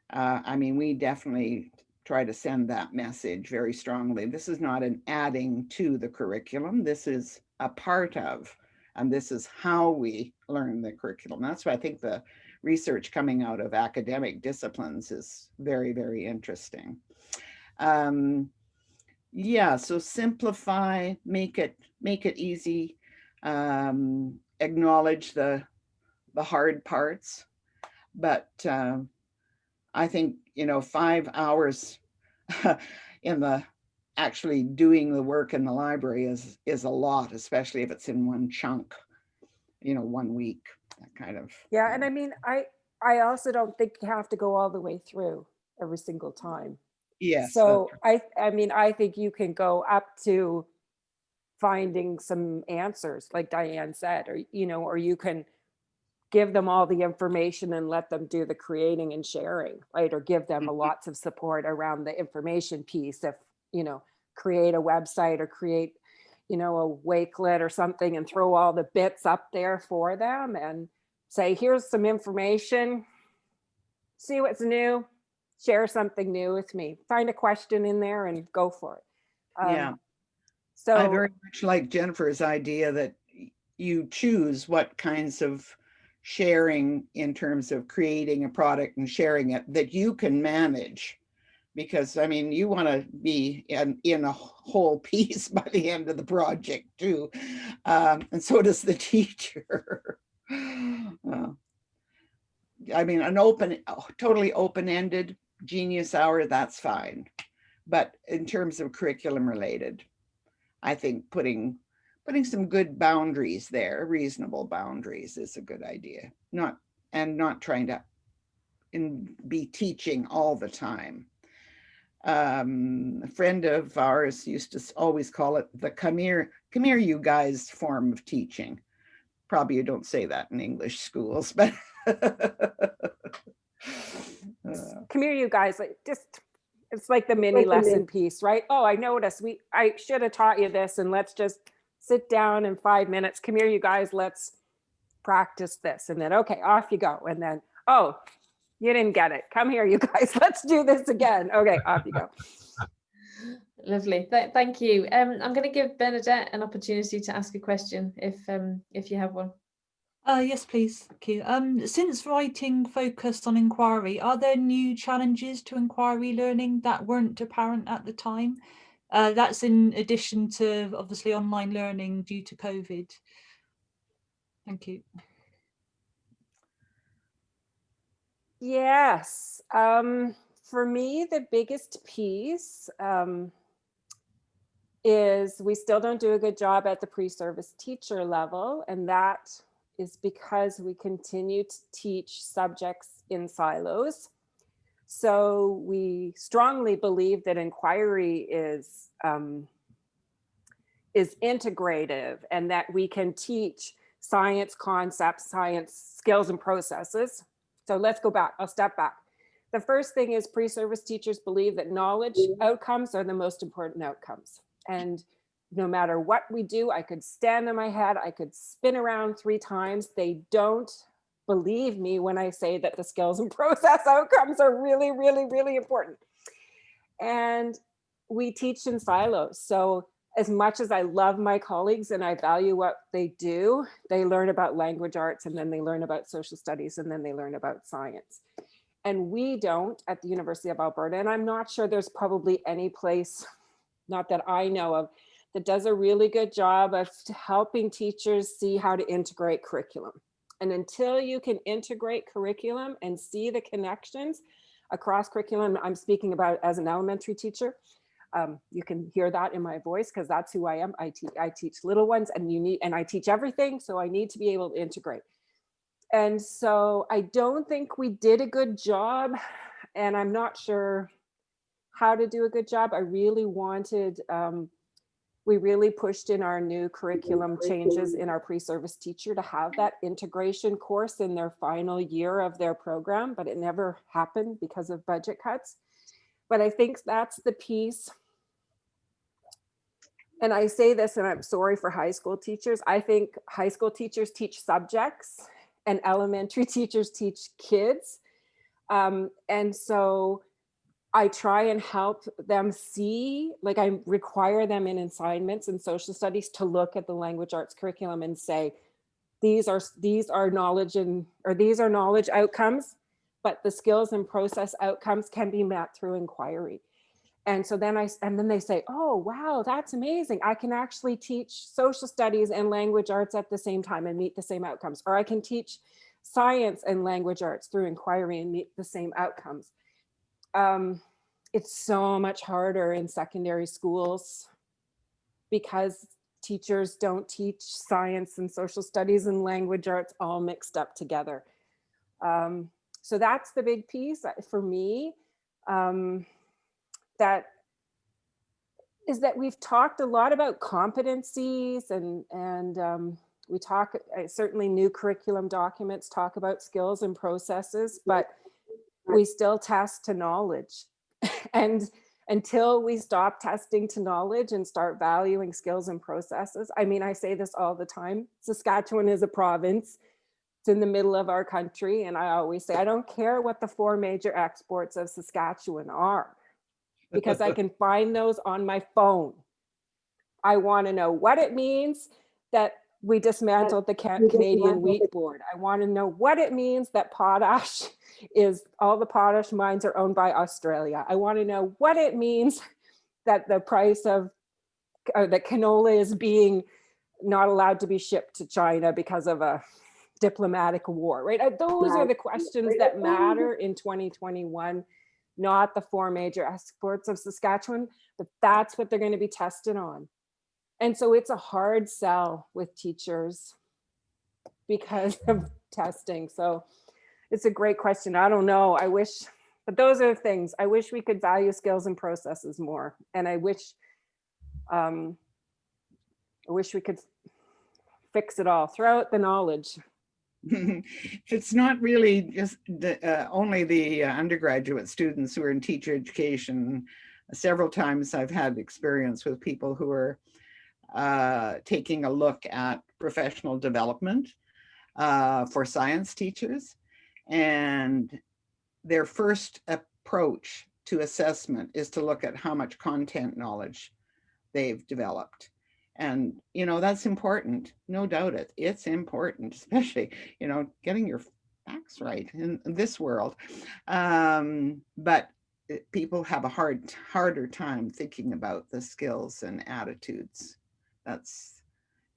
[SPEAKER 4] I mean, we definitely try to send that message very strongly. This is not an adding to the curriculum. This is a part of, and this is how we learn the curriculum. That's why I think the research coming out of academic disciplines is very, very interesting. Yeah, so simplify, make it easy, acknowledge the hard parts, but I think, 5 hours in the actually doing the work in the library is a lot, especially if it's in one chunk, 1 week, that kind of.
[SPEAKER 3] Yeah, and I mean, I also don't think you have to go all the way through every single time.
[SPEAKER 4] Yes.
[SPEAKER 3] So I mean, I think you can go up to finding some answers, like Dianne said, or or you can give them all the information and let them do the creating and sharing, right? Or give them lots of support around the information piece. If create a website or create a Wakelet or something, and throw all the bits up there for them and say, here's some information, see what's new, share something new with me, find a question in there and go for it.
[SPEAKER 4] Yeah.
[SPEAKER 3] So
[SPEAKER 4] I very much like Jennifer's idea that you choose what kinds of sharing in terms of creating a product and sharing it that you can manage. Because I mean, you want to be in a whole piece by the end of the project too. And so does the teacher. I mean, an totally open-ended Genius Hour, that's fine. But in terms of curriculum related, I think putting some good boundaries there, reasonable boundaries, is a good idea. Not trying to be teaching all the time. A friend of ours used to always call it the come here you guys form of teaching. Probably you don't say that in English schools, but
[SPEAKER 3] come here, you guys, like it's like the mini lesson piece, right? Oh, I noticed I should have taught you this, and let's just sit down in 5 minutes. Come here, you guys, let's practice this. And then, okay, off you go. And then, oh, you didn't get it. Come here, you guys, let's do this again. Okay, off you go.
[SPEAKER 1] Lovely. Thank you. I'm going to give Bernadette an opportunity to ask a question if you have one.
[SPEAKER 7] Yes, please. Thank you. Since writing focused on inquiry, are there new challenges to inquiry learning that weren't apparent at the time? That's in addition to obviously online learning due to COVID. Thank you.
[SPEAKER 3] Yes. For me, the biggest piece is we still don't do a good job at the pre-service teacher level, and that is because we continue to teach subjects in silos. So we strongly believe that inquiry is integrative, and that we can teach science concepts, science skills and processes. So let's go back, I'll step back. The first thing is pre-service teachers believe that knowledge outcomes are the most important outcomes. And no matter what we do, I could stand on my head, I could spin around 3 times. They don't believe me when I say that the skills and process outcomes are really, really, really important. And we teach in silos. So as much as I love my colleagues and I value what they do, they learn about language arts, and then they learn about social studies, and then they learn about science. And we don't at the University of Alberta, and I'm not sure there's probably any place, not that I know of, that does a really good job of helping teachers see how to integrate curriculum. And until you can integrate curriculum and see the connections across curriculum, I'm speaking about as an elementary teacher, you can hear that in my voice because that's who I am. I teach little ones, and I teach everything. So I need to be able to integrate. And so I don't think we did a good job, and I'm not sure how to do a good job. I really wanted, we really pushed in our new curriculum changes in our pre-service teacher to have that integration course in their final year of their program, but it never happened because of budget cuts. But I think that's the piece. And I say this, and I'm sorry for high school teachers. I think high school teachers teach subjects and elementary teachers teach kids. And so I try and help them see, like I require them in assignments in social studies to look at the language arts curriculum and say, these are knowledge outcomes, but the skills and process outcomes can be met through inquiry. And so then they say, oh, wow, that's amazing. I can actually teach social studies and language arts at the same time and meet the same outcomes. Or I can teach science and language arts through inquiry and meet the same outcomes. it's so much harder in secondary schools because teachers don't teach science and social studies and language arts all mixed up together. So that's the big piece for me. That is that we've talked a lot about competencies and we talk, certainly new curriculum documents talk about skills and processes, but we still test to knowledge. And until we stop testing to knowledge and start valuing skills and processes, I mean, I say this all the time, Saskatchewan is a province. It's in the middle of our country. And I always say, I don't care what the 4 major exports of Saskatchewan are, because I can find those on my phone. I want to know what it means that we dismantled the Canadian Wheat Board. I want to know what it means that potash is, all the potash mines are owned by Australia. I want to know what it means that the price of, that canola is being not allowed to be shipped to China because of a diplomatic war, right? Those are the questions that matter in 2021, not the 4 major exports of Saskatchewan, but that's what they're going to be tested on. And so it's a hard sell with teachers because of testing. So it's a great question. I don't know. I wish, but those are things. I wish we could value skills and processes more. And I wish we could fix it all, throw out the knowledge.
[SPEAKER 4] It's not really just only the undergraduate students who are in teacher education. Several times I've had experience with people who are taking a look at professional development for science teachers. And their first approach to assessment is to look at how much content knowledge they've developed. And, you know, that's important, no doubt it's important, especially, you know, getting your facts right in this world. But people have a harder time thinking about the skills and attitudes. That's,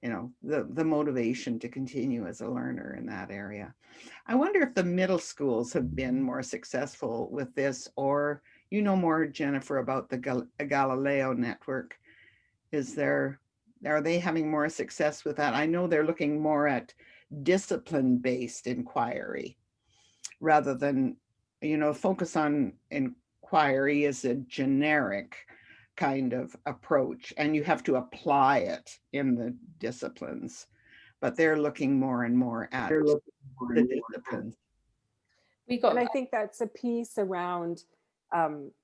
[SPEAKER 4] you know, the motivation to continue as a learner in that area. I wonder if the middle schools have been more successful with this, or you know more, Jennifer, about the Galileo network. Are they having more success with that? I know they're looking more at discipline-based inquiry rather than, you know, focus on inquiry is a generic kind of approach, and you have to apply it in the disciplines, but they're looking more and more at the disciplines.
[SPEAKER 3] And I think that's a piece around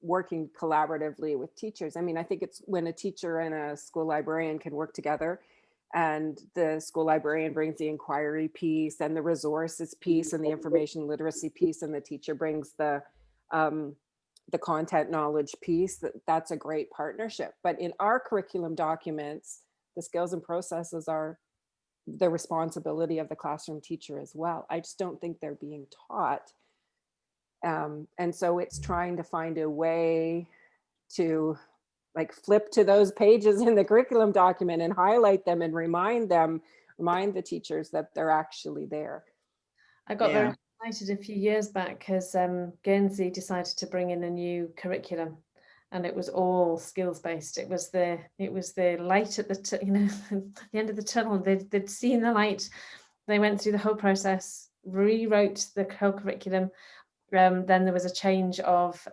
[SPEAKER 3] working collaboratively with teachers. I mean, I think it's when a teacher and a school librarian can work together, and the school librarian brings the inquiry piece and the resources piece and the information literacy piece, and the teacher brings the content knowledge piece, that's a great partnership. But in our curriculum documents, the skills and processes are the responsibility of the classroom teacher as well. I just don't think they're being taught. And so it's trying to find a way to like flip to those pages in the curriculum document and highlight them and remind the teachers that they're actually there.
[SPEAKER 1] I got very excited a few years back because Guernsey decided to bring in a new curriculum, and it was all skills based. It was the light at the you know the end of the tunnel. They'd seen the light. They went through the whole process, rewrote the whole curriculum. Then there was a change of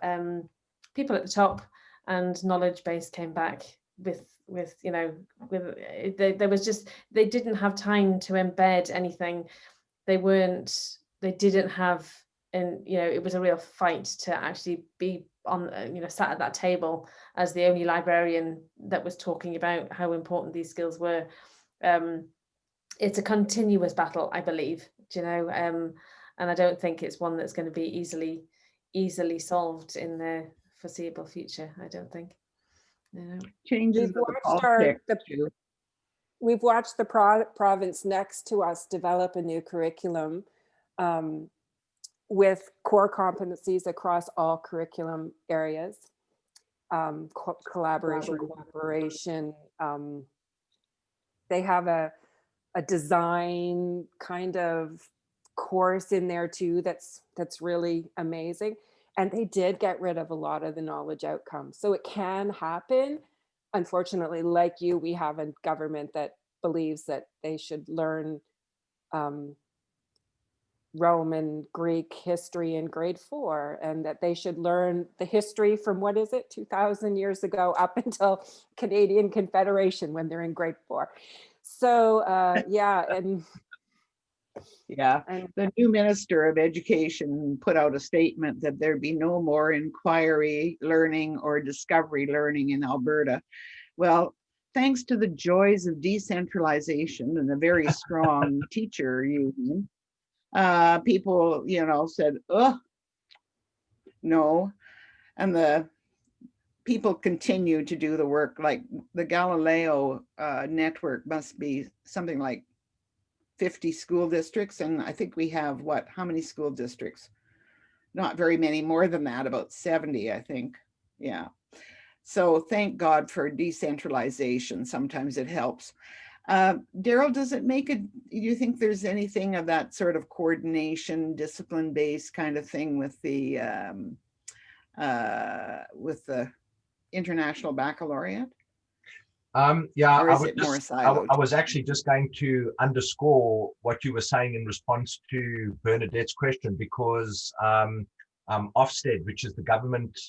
[SPEAKER 1] people at the top, and knowledge base came back with you know there was just, they didn't have time to embed anything. They didn't have, and you know, it was a real fight to actually be on, you know, sat at that table as the only librarian that was talking about how important these skills were. It's a continuous battle, I believe, you know, and I don't think it's one that's going to be easily solved in the foreseeable future. I don't think. You know.
[SPEAKER 4] Changes
[SPEAKER 3] We've watched the province next to us develop a new curriculum with core competencies across all curriculum areas, collaboration, cooperation. They have a design kind of course in there too that's really amazing. And they did get rid of a lot of the knowledge outcomes. So it can happen. Unfortunately, like you, we have a government that believes that they should learn Roman, Greek history in grade 4, and that they should learn the history from, what is it, 2,000 years ago up until Canadian Confederation when they're in grade 4. So yeah, and
[SPEAKER 4] the new Minister of Education put out a statement that there be no more inquiry learning or discovery learning in Alberta. Well, thanks to the joys of decentralization and a very strong teacher union, people, said, oh, no. And the people continue to do the work. Like the Galileo network must be something like 50 school districts. And I think we have how many school districts? Not very many, more than that, about 70, I think. Yeah. So thank God for decentralization. Sometimes it helps. Daryl, do you think there's anything of that sort of coordination, discipline-based kind of thing with the International Baccalaureate?
[SPEAKER 2] Yeah,
[SPEAKER 4] or is it more siloed?
[SPEAKER 2] I was actually just going to underscore what you were saying in response to Bernadette's question, because Ofsted, which is the government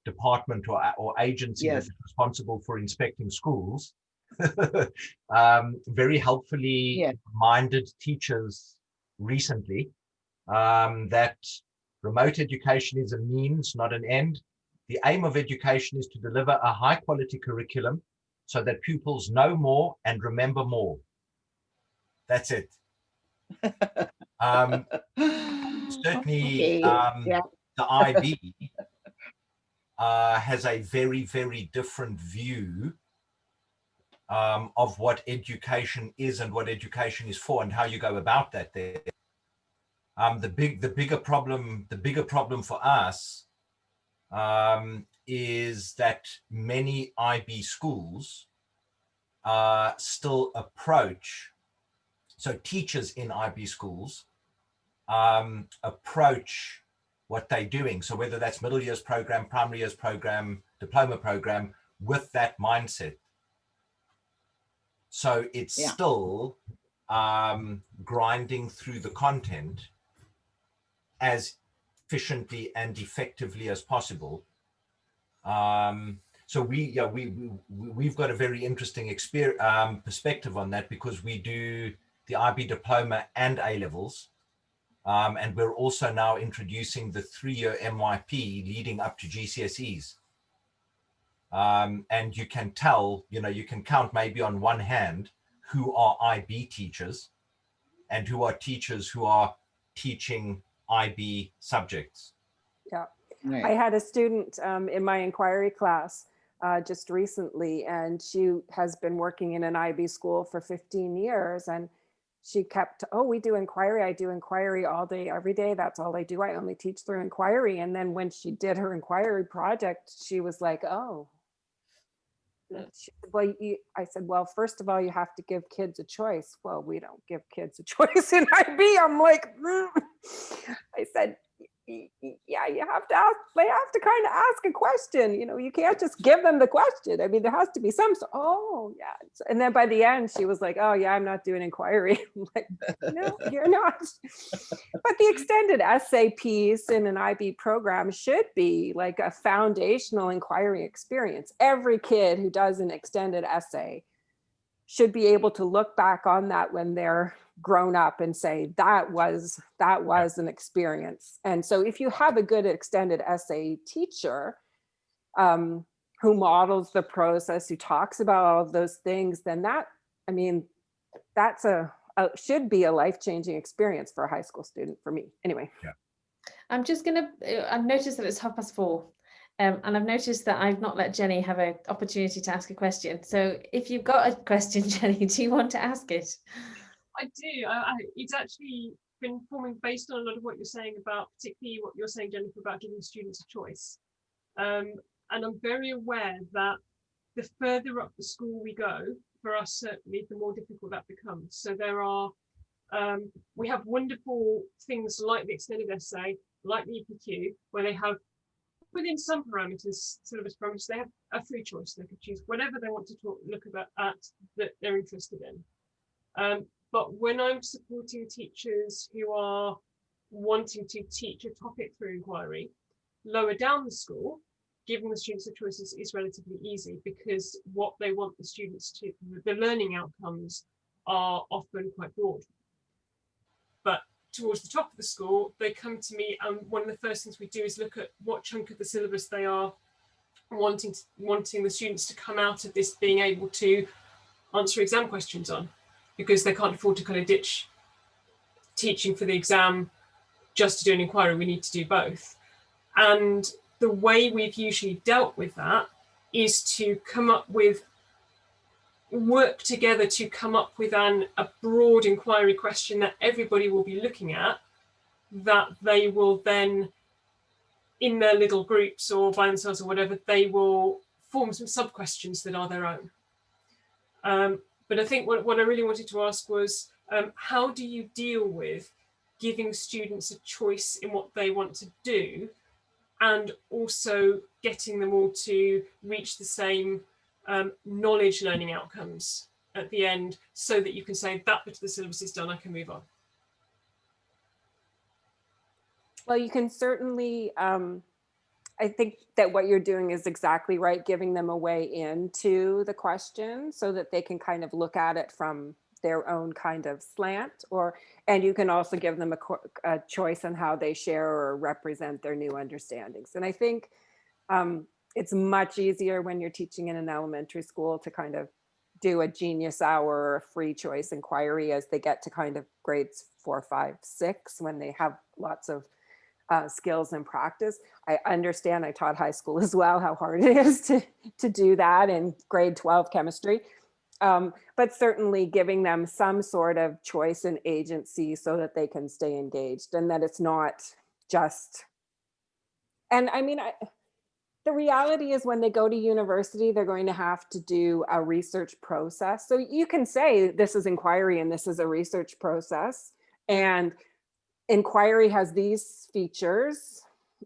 [SPEAKER 2] department or agency
[SPEAKER 4] Yes.
[SPEAKER 2] that's responsible for inspecting schools, very helpfully reminded teachers recently that remote education is a means, not an end. The aim of education is to deliver a high quality curriculum so that pupils know more and remember more. That's it. Certainly, the IB has a very, very different view of what education is and what education is for and how you go about that there. The bigger problem for us is that many IB schools still approach, so teachers in IB schools approach what they're doing. So whether that's middle years program, primary years program, diploma program, with that mindset. So it's still grinding through the content as efficiently and effectively as possible. So we've got a very interesting perspective on that, because we do the IB diploma and A levels, and we're also now introducing the 3-year MYP leading up to GCSEs. And you can tell, you can count maybe on one hand who are IB teachers and who are teachers who are teaching IB subjects.
[SPEAKER 3] Yeah, right. I had a student in my inquiry class just recently, and she has been working in an IB school for 15 years, and she kept, we do inquiry. I do inquiry all day, every day. That's all I do. I only teach through inquiry. And then when she did her inquiry project, she was like, oh. I said, well, first of all, you have to give kids a choice. Well, we don't give kids a choice in IB. I'm like, I said, yeah, you have to ask, they have to kind of ask a question. You can't just give them the question. I mean, there has to be some, yeah. And then by the end, she was like, oh yeah, I'm not doing inquiry. I'm like, no, you're not. But the extended essay piece in an IB program should be like a foundational inquiry experience. Every kid who does an extended essay should be able to look back on that when they're grown up and say, that was an experience. And so if you have a good extended essay teacher who models the process, who talks about all of those things, then that's should be a life-changing experience for a high school student, for me anyway.
[SPEAKER 1] I've noticed that it's 4:30. And I've noticed that I've not let Jenny have an opportunity to ask a question. So if you've got a question, Jenny, do you want to ask it?
[SPEAKER 8] I do. It's actually been forming based on a lot of what you're saying about, particularly what you're saying, Jennifer, about giving students a choice. And I'm very aware that the further up the school we go, for us certainly, the more difficult that becomes. So there are, we have wonderful things like the extended essay, like the EPQ, where they have, within some parameters, syllabus parameters, they have a free choice. They could choose whatever they want to look at that they're interested in. But when I'm supporting teachers who are wanting to teach a topic through inquiry, lower down the school, giving the students the choices is relatively easy, because what they want the students to, the learning outcomes are often quite broad. But towards the top of the school, they come to me, and one of the first things we do is look at what chunk of the syllabus they are wanting the students to come out of this being able to answer exam questions on, because they can't afford to kind of ditch teaching for the exam just to do an inquiry. We need to do both. And the way we've usually dealt with that is to work together to come up with a broad inquiry question that everybody will be looking at, that they will then, in their little groups or by themselves or whatever, they will form some sub-questions that are their own. But I think what I really wanted to ask was, how do you deal with giving students a choice in what they want to do, and also getting them all to reach the same knowledge learning outcomes at the end, so that you can say that bit of the syllabus is done, I can move on?
[SPEAKER 3] Well, you can certainly, I think that what you're doing is exactly right, giving them a way into the question so that they can kind of look at it from their own kind of slant, and you can also give them a choice on how they share or represent their new understandings. And I think it's much easier when you're teaching in an elementary school to kind of do a genius hour or a free choice inquiry as they get to kind of grades 4, 5, 6, when they have lots of skills and practice. I understand, I taught high school as well, how hard it is to do that in grade 12 chemistry. But certainly giving them some sort of choice and agency so that they can stay engaged, and that it's not just, and I mean, the reality is when they go to university, they're going to have to do a research process. So you can say this is inquiry and this is a research process, and inquiry has these features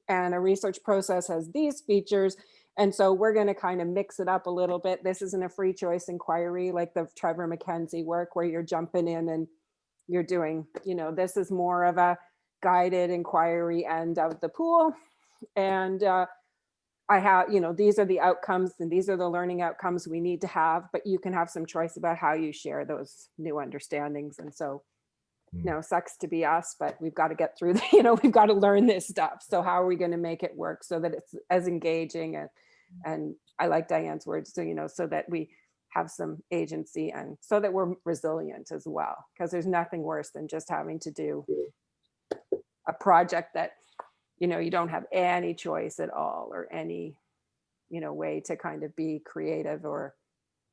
[SPEAKER 3] and a research process has these features. And so we're going to kind of mix it up a little bit. This isn't a free choice inquiry like the Trevor Mackenzie work where you're jumping in and you're doing, this is more of a guided inquiry end of the pool. And I have, these are the outcomes and these are the learning outcomes we need to have, but you can have some choice about how you share those new understandings. And so, sucks to be us, but we've got to get through we've got to learn this stuff. So how are we going to make it work so that it's as engaging and I like Diane's words, so that we have some agency and so that we're resilient as well, because there's nothing worse than just having to do a project that, you don't have any choice at all or any, way to kind of be creative or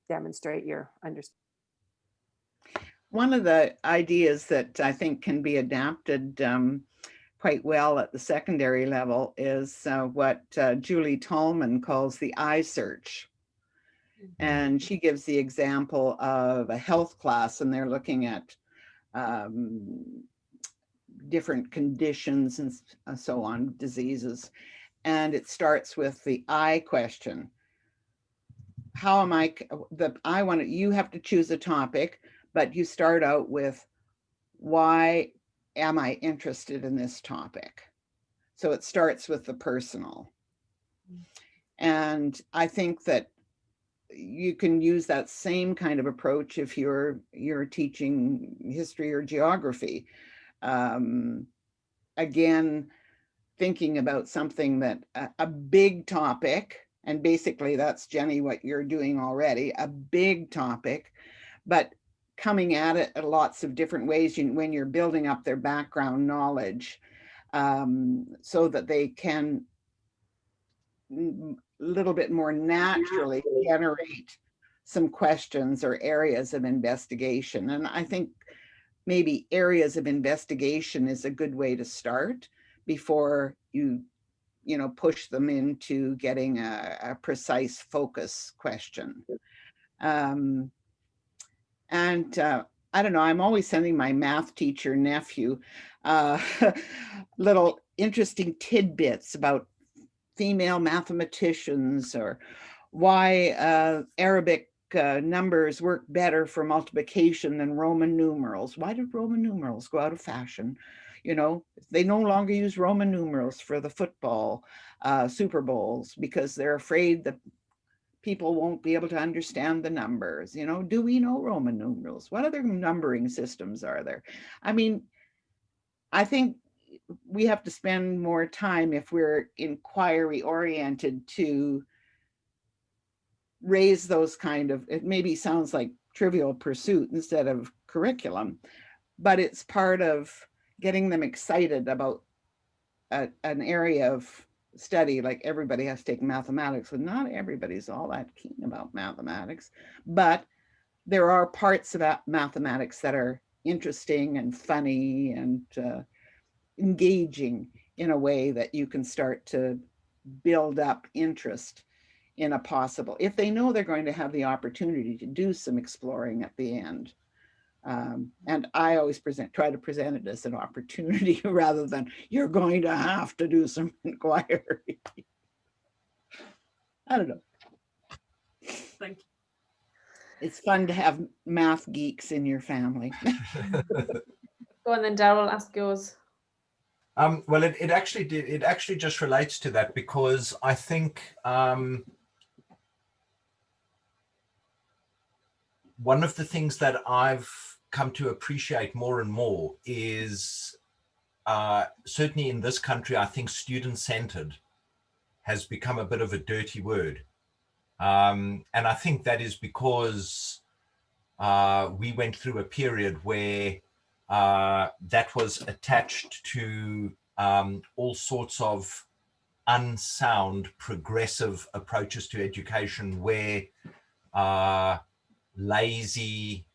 [SPEAKER 3] demonstrate your understanding.
[SPEAKER 4] One of the ideas that I think can be adapted quite well at the secondary level is what Julie Tallman calls the I search. And she gives the example of a health class, and they're looking at different conditions and so on, diseases. And it starts with the I question. How am you have to choose a topic, but you start out with, why am I interested in this topic? So it starts with the personal. And I think that you can use that same kind of approach if you're teaching history or geography. Again, thinking about something that a big topic, and basically that's, Jenny, what you're doing already, a big topic, but coming at it in lots of different ways when you're building up their background knowledge, so that they can a little bit more naturally generate some questions or areas of investigation. And I think maybe areas of investigation is a good way to start before you push them into getting a precise focus question. And I don't know, I'm always sending my math teacher nephew little interesting tidbits about female mathematicians, or why Arabic numbers work better for multiplication than Roman numerals. Why did Roman numerals go out of fashion? You know, they no longer use Roman numerals for the football Super Bowls because they're afraid that people won't be able to understand the numbers. You know, do we know Roman numerals? What other numbering systems are there? I mean, I think we have to spend more time, if we're inquiry oriented, to raise those kind of, it maybe sounds like trivial pursuit instead of curriculum, but it's part of getting them excited about an area of study. Like everybody has to take mathematics, and not everybody's all that keen about mathematics, but there are parts about mathematics that are interesting and funny and engaging in a way that you can start to build up interest in a possible, if they know they're going to have the opportunity to do some exploring at the end. And I always try to present it as an opportunity rather than you're going to have to do some inquiry. I don't know.
[SPEAKER 8] Thank you.
[SPEAKER 4] It's fun to have math geeks in your family.
[SPEAKER 1] Go on then, Daryl, ask yours.
[SPEAKER 2] Well, it actually just relates to that, because I think one of the things that I've come to appreciate more and more is certainly in this country, I think student-centered has become a bit of a dirty word. And I think that is because we went through a period where that was attached to all sorts of unsound progressive approaches to education, where lazy,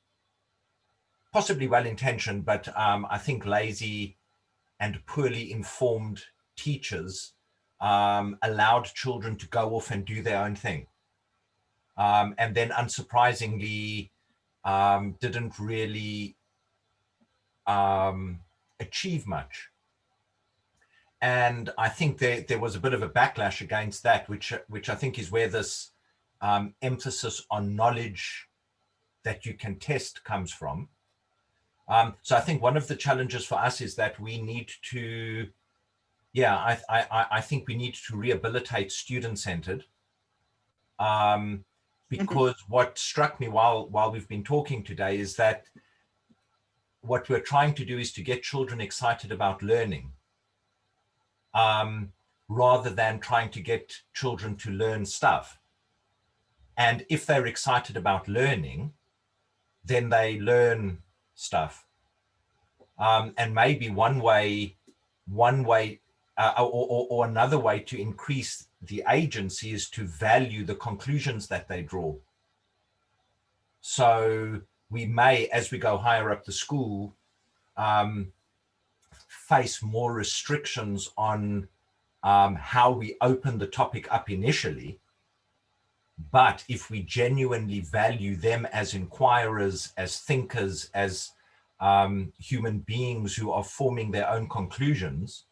[SPEAKER 2] possibly well-intentioned, but I think lazy and poorly informed teachers allowed children to go off and do their own thing. And then unsurprisingly, didn't really achieve much. And I think there was a bit of a backlash against that, which I think is where this emphasis on knowledge that you can test comes from. So I think one of the challenges for us is that we need to, I think we need to rehabilitate student-centered. Because what struck me while we've been talking today is that what we're trying to do is to get children excited about learning, rather than trying to get children to learn stuff. And if they're excited about learning, then they learn stuff. And maybe one way or another way to increase the agency is to value the conclusions that they draw. So we may, as we go higher up the school, face more restrictions on how we open the topic up initially. But if we genuinely value them as inquirers, as thinkers, as human beings who are forming their own conclusions,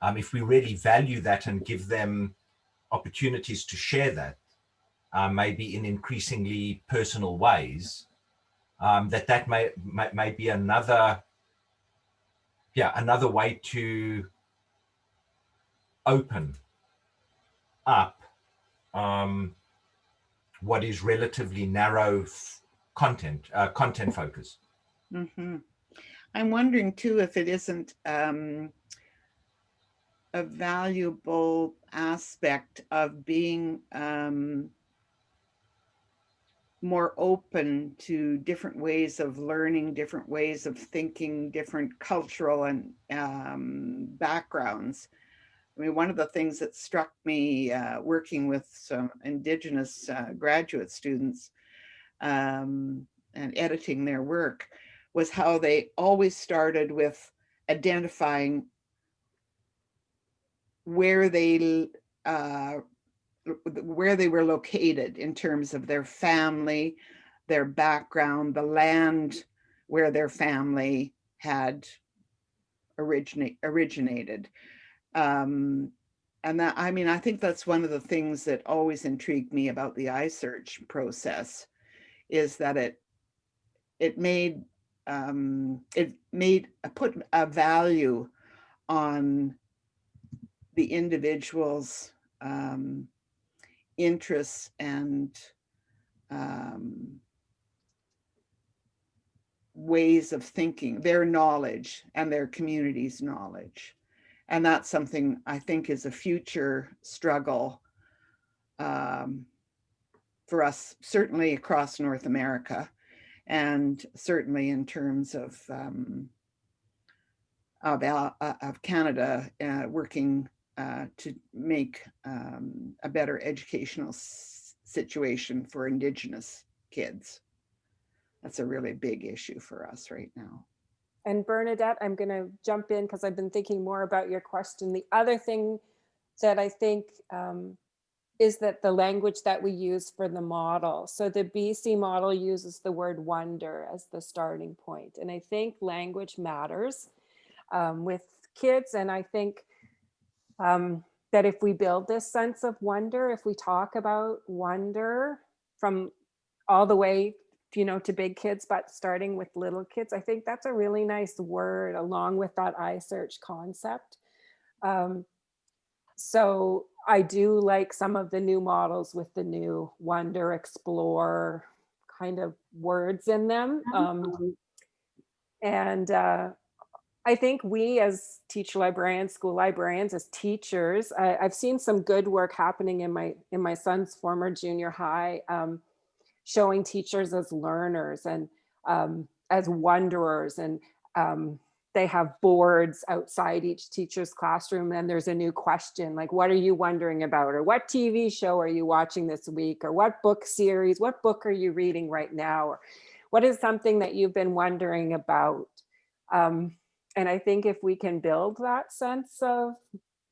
[SPEAKER 2] if we really value that and give them opportunities to share that, maybe in increasingly personal ways, that may be another way to open up what is relatively narrow content focus.
[SPEAKER 4] Mm-hmm. I'm wondering too if it isn't a valuable aspect of being more open to different ways of learning, different ways of thinking, different cultural and backgrounds. I mean, one of the things that struck me working with some Indigenous graduate students and editing their work was how they always started with identifying where they were located in terms of their family, their background, the land where their family had originated. And that, I mean, I think that's one of the things that always intrigued me about the iSearch process, is that it put a value on the individual's interests and ways of thinking, their knowledge and their community's knowledge. And that's something I think is a future struggle for us, certainly across North America, and certainly in terms of Canada working to make a better educational situation for Indigenous kids. That's a really big issue for us right now.
[SPEAKER 3] And Bernadette, I'm going to jump in because I've been thinking more about your question. The other thing that I think is that the language that we use for the model. So the BC model uses the word wonder as the starting point. And I think language matters with kids. And I think that if we build this sense of wonder, if we talk about wonder from all the way, you know, to big kids, but starting with little kids, I think that's a really nice word along with that iSearch concept. So I do like some of the new models with the new wonder, explore kind of words in them. I think we as teacher librarians, school librarians, as teachers, I've seen some good work happening in my son's former junior high, showing teachers as learners and as wanderers, and they have boards outside each teacher's classroom, and there's a new question like, what are you wondering about? Or what TV show are you watching this week? Or what book series, what book are you reading right now? Or what is something that you've been wondering about? And I think if we can build that sense of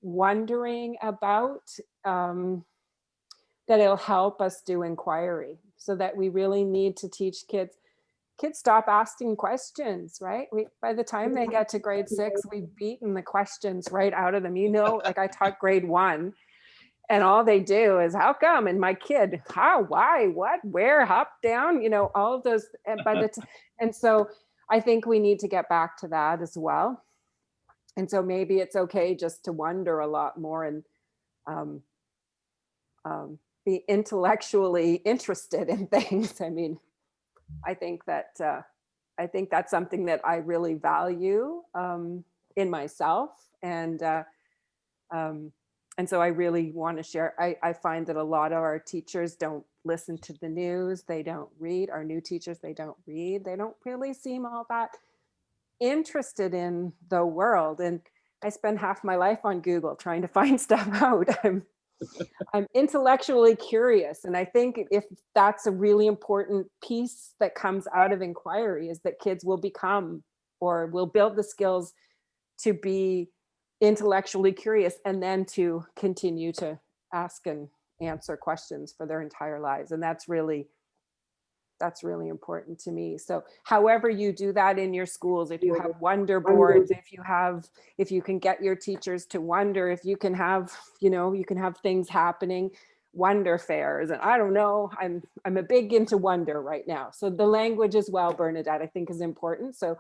[SPEAKER 3] wondering about, that it'll help us do inquiry, so that we really need to teach kids stop asking questions, right? By the time they get to grade 6, we've beaten the questions right out of them. You know, like I taught grade 1 and all they do is how come? And my kid, how, why, what, where, up, down, you know, all of those. And so I think we need to get back to that as well. And so maybe it's okay just to wonder a lot more and be intellectually interested in things. I mean, I think that's something that I really value in myself, and so I really want to share. I find that a lot of our teachers don't listen to the news. They don't read. Our new teachers, they don't read. They don't really seem all that interested in the world. And I spend half my life on Google trying to find stuff out. I'm intellectually curious. And I think if that's a really important piece that comes out of inquiry, is that kids will become, or will build the skills to be intellectually curious, and then to continue to ask and answer questions for their entire lives. And that's really important to me. So however you do that in your schools, if you have wonder boards, if you can get your teachers to wonder, if you can have, you know, you can have things happening, wonder fairs, and I don't know, I'm a big into wonder right now. So the language as well, Bernadette, I think is important. So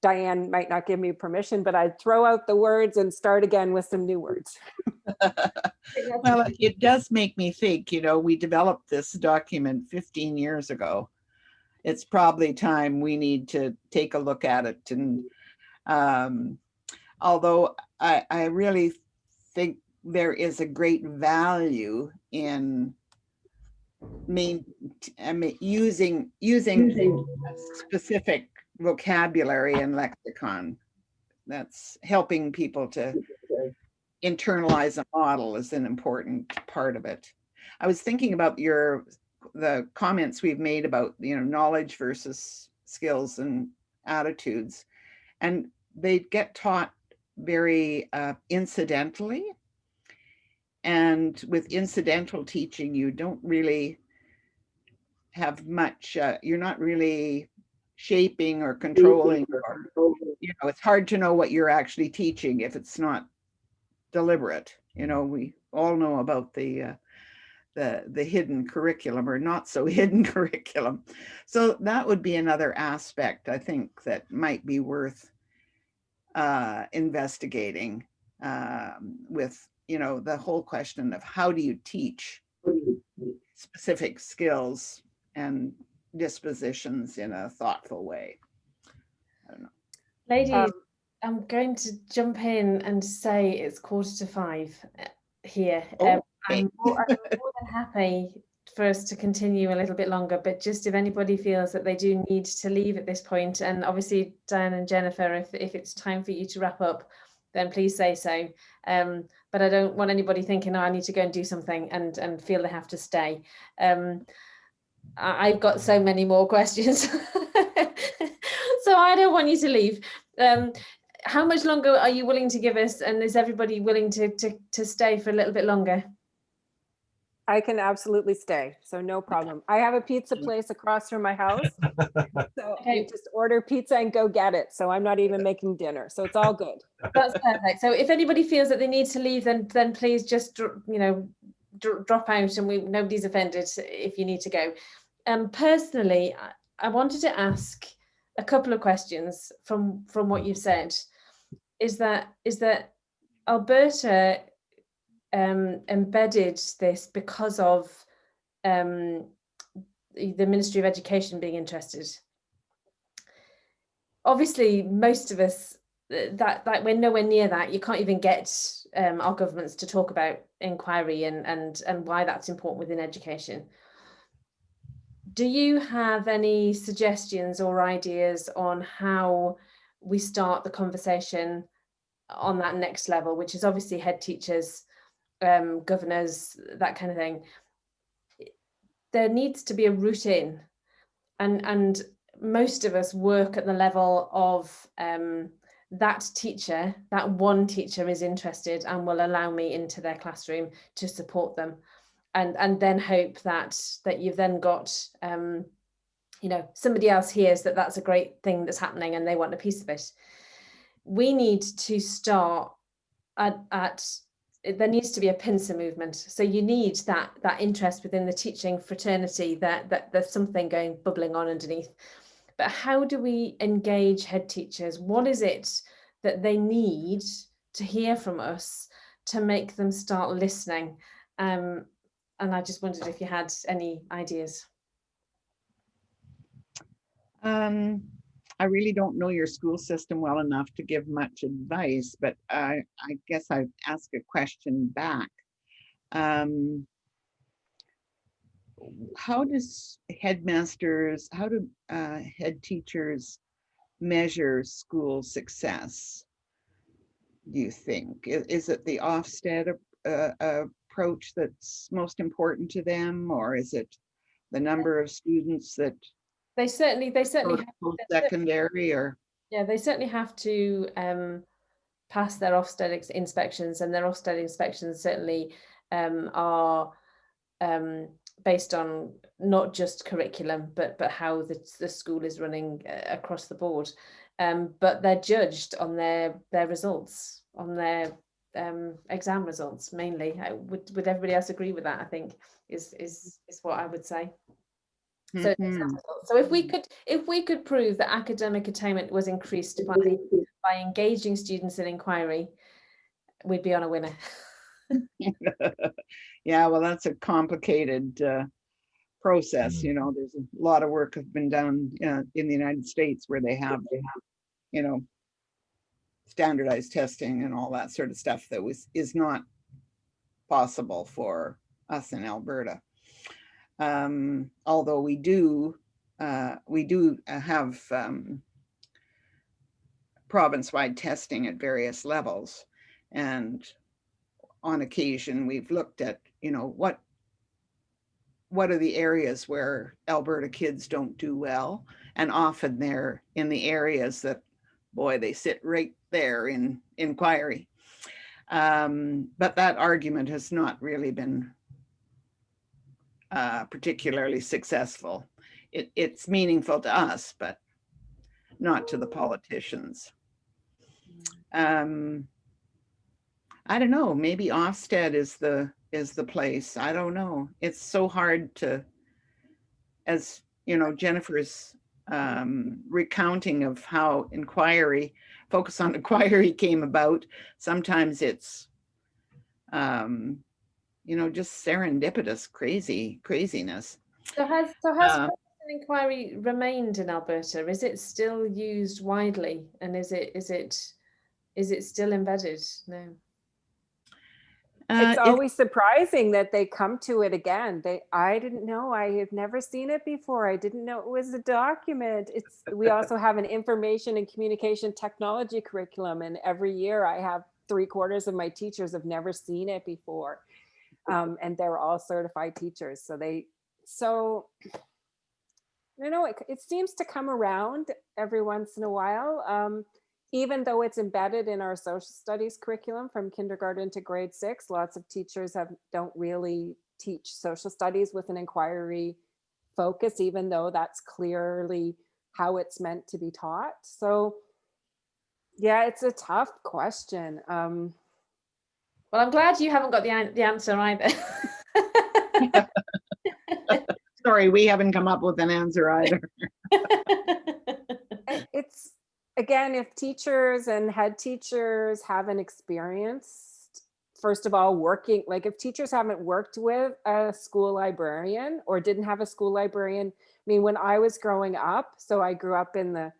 [SPEAKER 3] Dianne might not give me permission, but I'd throw out the words and start again with some new words.
[SPEAKER 4] Well, it does make me think, you know, we developed this document 15 years ago. It's probably time we need to take a look at it. And although I really think there is a great value in using specific vocabulary and lexicon, that's helping people to internalize a model is an important part of it. I was thinking about the comments we've made about, you know, knowledge versus skills and attitudes, and they get taught very incidentally. And with incidental teaching, you don't really have much, you're not really shaping or controlling, or, you know, it's hard to know what you're actually teaching if it's not deliberate. You know, we all know about the hidden curriculum or not so hidden curriculum. So that would be another aspect, I think, that might be worth investigating with, you know, the whole question of how do you teach specific skills and dispositions in a thoughtful way. I don't know.
[SPEAKER 1] Ladies, I'm going to jump in and say it's 4:45 here.
[SPEAKER 4] Okay.
[SPEAKER 1] I'm more than happy for us to continue a little bit longer, but just if anybody feels that they do need to leave at this point, and obviously Dianne and Jennifer, if it's time for you to wrap up, then please say so. But I don't want anybody thinking, oh, I need to go and do something and feel they have to stay. I've got so many more questions. So I don't want you to leave. How much longer are you willing to give us? And is everybody willing to stay for a little bit longer?
[SPEAKER 3] I can absolutely stay, so no problem. I have a pizza place across from my house, so
[SPEAKER 1] Okay.
[SPEAKER 3] you just order pizza and go get it. So I'm not even making dinner, so it's all good.
[SPEAKER 1] That's perfect. So if anybody feels that they need to leave, then please just, you know, drop out, and nobody's offended if you need to go. Personally, I wanted to ask a couple of questions from what you've said. Is that Alberta embedded this because of the Ministry of Education being interested? Obviously, most of us that we're nowhere near that. You can't even get our governments to talk about inquiry and why that's important within education. Do you have any suggestions or ideas on how we start the conversation on that next level, which is obviously head teachers, governors, that kind of thing? There needs to be a route in, and most of us work at the level of that teacher, that one teacher is interested and will allow me into their classroom to support them, and then hope that you've then got you know, somebody else hears that that's a great thing that's happening and they want a piece of it. We need to start at there needs to be a pincer movement. So you need that interest within the teaching fraternity, that there's something bubbling on underneath. But how do we engage head teachers? What is it that they need to hear from us to make them start listening? And I just wondered if you had any ideas.
[SPEAKER 4] I really don't know your school system well enough to give much advice, but I guess I'd ask a question back. How does headmasters, how do head teachers measure school success, do you think? Is it the Ofsted approach that's most important to them, or is it the number of students that
[SPEAKER 1] They certainly
[SPEAKER 4] secondary, or
[SPEAKER 1] yeah, they certainly have to pass their Ofsted inspections, and their Ofsted inspections certainly are based on not just curriculum, but how the school is running across the board. But they're judged on their results, on their exam results mainly. Would everybody else agree with that? I think is what I would say. So, so if we could prove that academic attainment was increased by engaging students in inquiry, we'd be on a winner.
[SPEAKER 4] Yeah, well, that's a complicated process. You know, there's a lot of work has been done in the United States where they have, you know, standardized testing and all that sort of stuff that is not possible for us in Alberta. Although we do have province-wide testing at various levels, and on occasion we've looked at, you know, what are the areas where Alberta kids don't do well, and often they're in the areas that, boy, they sit right there in inquiry. But that argument has not really been particularly successful. It's meaningful to us, but not to the politicians. I don't know, maybe Ofsted is the place. I don't know. It's so hard to, as you know, Jennifer's recounting of how focus on inquiry came about. Sometimes it's, you know, just serendipitous craziness.
[SPEAKER 1] So has focus on inquiry remained in Alberta? Is it still used widely, and is it still embedded? No.
[SPEAKER 3] It's always surprising that they come to it again. I didn't know. I have never seen it before. I didn't know it was a document. We also have an information and communication technology curriculum, and every year I have 3/4 of my teachers have never seen it before, and they're all certified teachers. So you know, it seems to come around every once in a while. Even though it's embedded in our social studies curriculum from kindergarten to grade 6, lots of teachers don't really teach social studies with an inquiry focus, even though that's clearly how it's meant to be taught. So yeah, it's a tough question.
[SPEAKER 1] Well, I'm glad you haven't got the answer either.
[SPEAKER 4] Sorry, we haven't come up with an answer either.
[SPEAKER 3] It's, again, if teachers and head teachers haven't experienced, first of all, working, like if teachers haven't worked with a school librarian or didn't have a school librarian, I mean, when I was growing up, so I grew up in the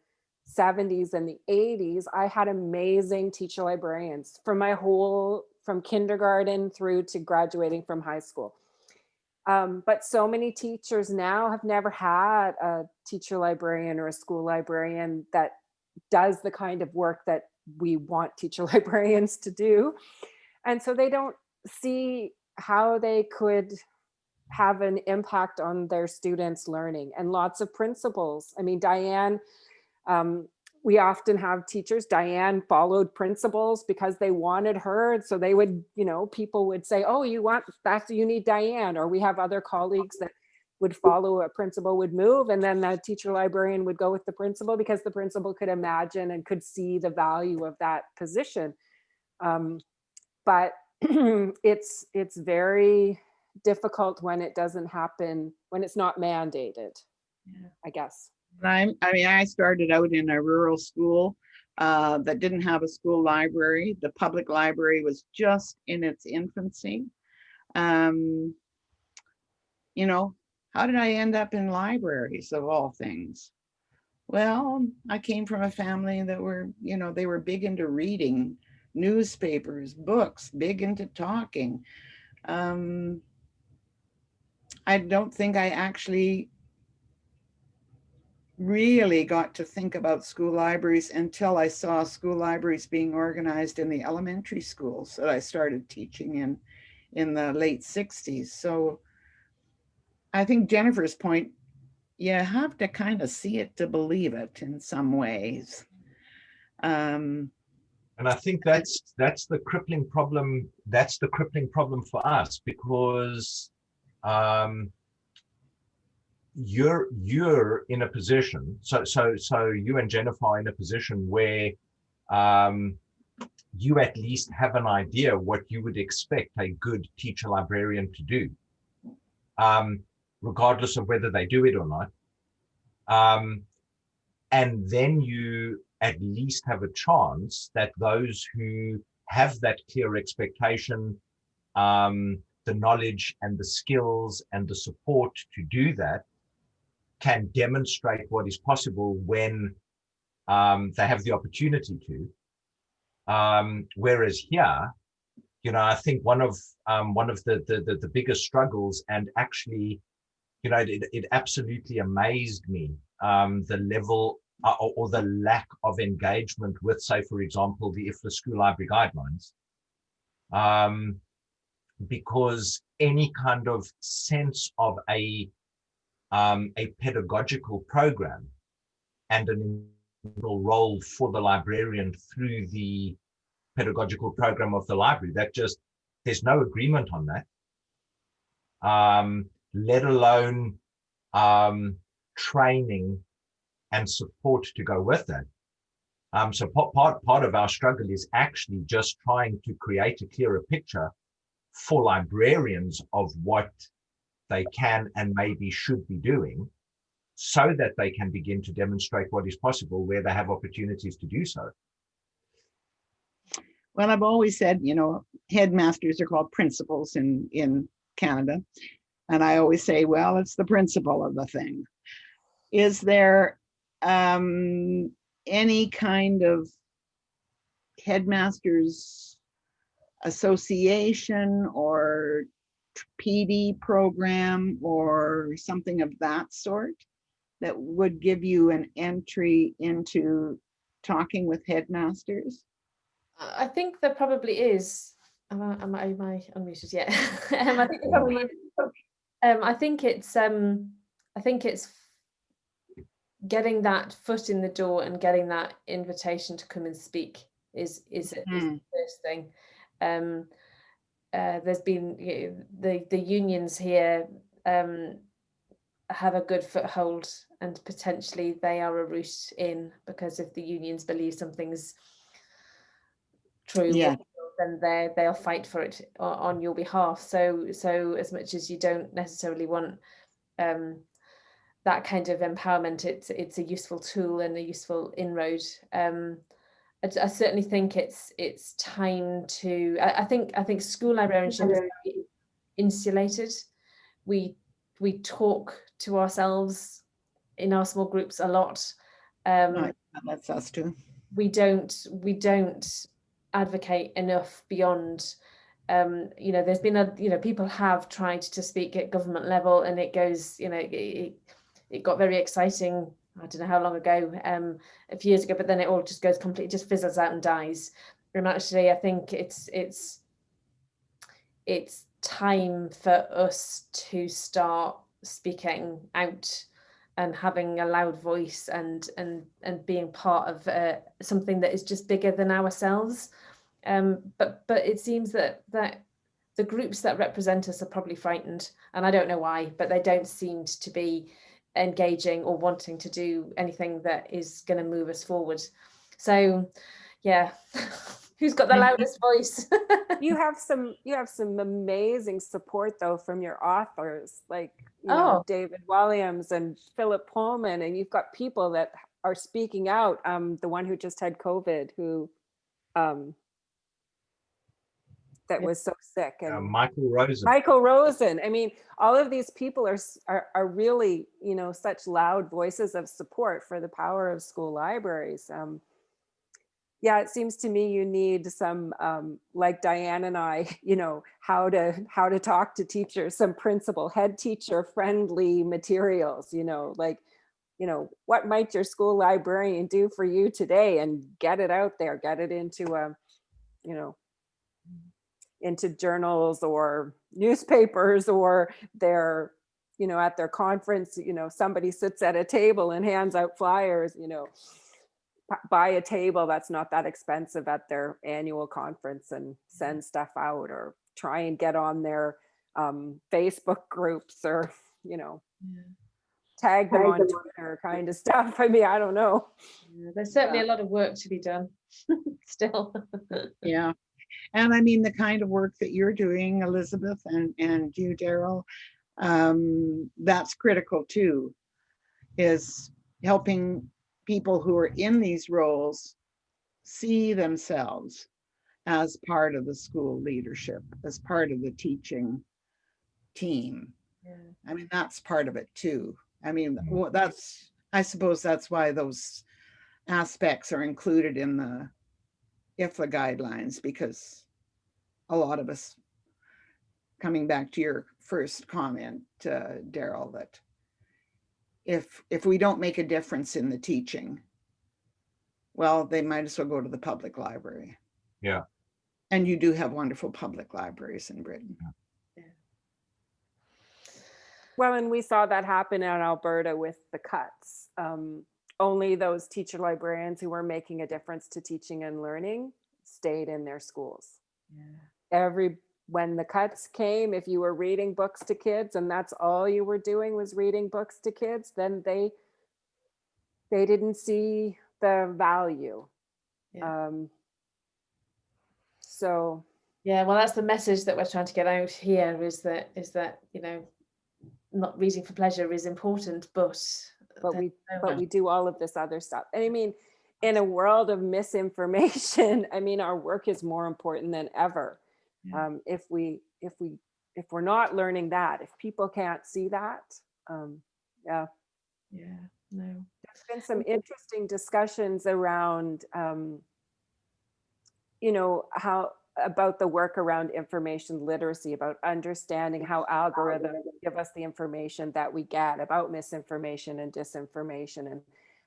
[SPEAKER 3] 70s and the 80s, I had amazing teacher librarians from kindergarten through to graduating from high school. But so many teachers now have never had a teacher librarian or a school librarian that does the kind of work that we want teacher librarians to do. And so they don't see how they could have an impact on their students' learning. And lots of principals. I mean, Dianne, we often have teachers, Dianne followed principals because they wanted her. So they would, you know, people would say, oh, you need Dianne. Or we have other colleagues that would follow a principal would move, and then the teacher librarian would go with the principal because the principal could imagine and could see the value of that position. But it's very difficult when it doesn't happen, when it's not mandated, I guess.
[SPEAKER 4] I started out in a rural school that didn't have a school library. The public library was just in its infancy. You know, how did I end up in libraries of all things? Well, I came from a family that were, you know, they were big into reading newspapers, books, big into talking. I don't think I actually really got to think about school libraries until I saw school libraries being organized in the elementary schools that I started teaching in the late 60s. So I think Jennifer's point, you have to kind of see it to believe it in some ways.
[SPEAKER 2] And I think that's the crippling problem. That's the crippling problem for us, because you're in a position. So you and Jennifer are in a position where you at least have an idea what you would expect a good teacher librarian to do, regardless of whether they do it or not. And then you at least have a chance that those who have that clear expectation, the knowledge and the skills and the support to do that, can demonstrate what is possible when they have the opportunity to. Whereas here, you know, I think one of the biggest struggles, and actually, you know, it absolutely amazed me, the level or the lack of engagement with, say, for example, the IFLA School Library Guidelines, because any kind of sense of a pedagogical program and an integral role for the librarian through the pedagogical program of the library, there's no agreement on that, let alone training and support to go with that. So part of our struggle is actually just trying to create a clearer picture for librarians of what they can and maybe should be doing, so that they can begin to demonstrate what is possible where they have opportunities to do so.
[SPEAKER 4] Well, I've always said, you know, headmasters are called principals in Canada. And I always say, well, it's the principle of the thing. Is there any kind of headmasters association or PD program or something of that sort that would give you an entry into talking with headmasters?
[SPEAKER 1] I think there probably is. Am I unmuted yet? I think there probably is. I think it's getting that foot in the door and getting that invitation to come and speak is the first thing. There's been the unions here have a good foothold, and potentially they are a route in, because if the unions believe something's true,
[SPEAKER 4] Yeah,
[SPEAKER 1] then they'll fight for it on your behalf. So as much as you don't necessarily want that kind of empowerment, it's a useful tool and a useful inroad. I certainly think it's time to. I think school librarianship is very insulated. We talk to ourselves in our small groups a lot.
[SPEAKER 4] that's us too.
[SPEAKER 1] We don't advocate enough beyond. You know, there's been people have tried to speak at government level, and it goes, you know, it got very exciting. I don't know how long ago, a few years ago, but then it all just goes completely, just fizzles out and dies. And actually, I think it's time for us to start speaking out and having a loud voice and being part of something that is just bigger than ourselves. But it seems that the groups that represent us are probably frightened, and I don't know why, but they don't seem to be engaging or wanting to do anything that is going to move us forward. So yeah, who's got the loudest voice?
[SPEAKER 3] You have some amazing support though from your authors, like David Williams and Philip Pullman, and you've got people that are speaking out. The one who just had COVID, who that was so sick, and
[SPEAKER 2] Michael Rosen.
[SPEAKER 3] I mean, all of these people are really, you know, such loud voices of support for the power of school libraries. Yeah, it seems to me you need some, like Dianne and I, you know, how to talk to teachers, some principal, head teacher friendly materials, you know, like, you know, what might your school librarian do for you today, and get it out there, get it into you know, into journals or newspapers, or their, you know, at their conference, you know, somebody sits at a table and hands out flyers, you know, buy a table that's not that expensive at their annual conference and send stuff out, or try and get on their Facebook groups, or, you know, tag them on Twitter kind of stuff. I mean, I don't know.
[SPEAKER 1] There's certainly a lot of work to be done still.
[SPEAKER 4] Yeah. And I mean, the kind of work that you're doing, Elizabeth, and you, Daryl, that's critical too, is helping people who are in these roles see themselves as part of the school leadership, as part of the teaching team. Yeah. I mean, that's part of it too. I mean, I suppose that's why those aspects are included in the IFLA guidelines, because a lot of us, coming back to your first comment, Daryl, that if we don't make a difference in the teaching, well, they might as well go to the public library.
[SPEAKER 2] Yeah.
[SPEAKER 4] And you do have wonderful public libraries in Britain.
[SPEAKER 3] Yeah. Well, and we saw that happen in Alberta with the cuts. Only those teacher librarians who were making a difference to teaching and learning stayed in their schools. Yeah. When the cuts came, if you were reading books to kids and that's all you were doing was reading books to kids, then they didn't see the value
[SPEAKER 1] Yeah.
[SPEAKER 3] So
[SPEAKER 1] yeah, well, that's the message that we're trying to get out here, is that not reading for pleasure is important, but
[SPEAKER 3] we do all of this other stuff. And I mean, in a world of misinformation, I mean, our work is more important than ever.
[SPEAKER 1] Yeah.
[SPEAKER 3] If we're not learning that, if people can't see that, no. There's been some interesting discussions around, how about the work around information literacy, about understanding how algorithms give us the information that we get about misinformation and disinformation, and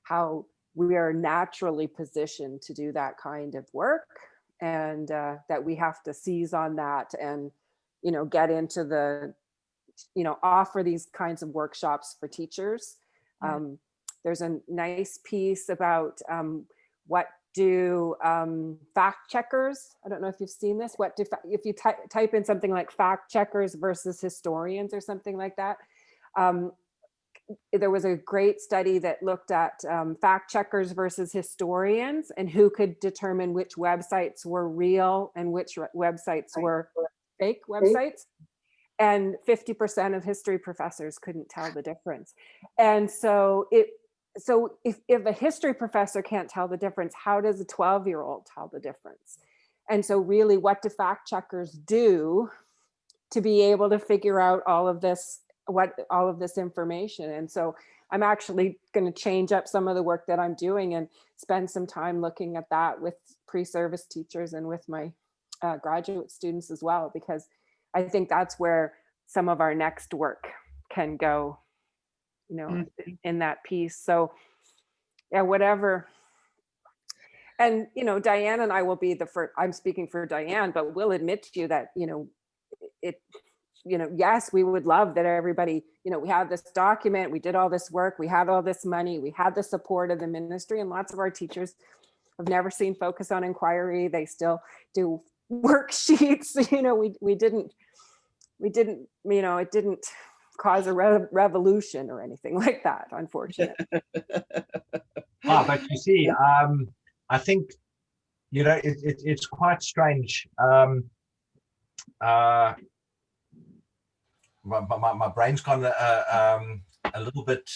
[SPEAKER 3] how we are naturally positioned to do that kind of work, and that we have to seize on that and, get into the, offer these kinds of workshops for teachers.
[SPEAKER 1] Yeah.
[SPEAKER 3] There's a nice piece about what do fact checkers, I don't know if you've seen this, if you type in something like fact checkers versus historians or something like that, there was a great study that looked at fact checkers versus historians, and who could determine which websites were real and which websites were fake websites. And 50% of history professors couldn't tell the difference. And so if a history professor can't tell the difference, how does a 12-year-old tell the difference? And so really, what do fact checkers do to be able to figure out all of this information? And so I'm actually going to change up some of the work that I'm doing and spend some time looking at that with pre-service teachers and with my graduate students as well, because I think that's where some of our next work can go, in that piece. So yeah, whatever. And, Dianne and I will be the first, I'm speaking for Dianne, but we'll admit to you that, yes, we would love that everybody, we have this document, we did all this work, we had all this money, we had the support of the ministry, and lots of our teachers have never seen Focus on Inquiry. They still do worksheets. We didn't, it didn't cause a revolution or anything like that, unfortunately.
[SPEAKER 2] But you see, I think, it's quite strange. My brain's gone a little bit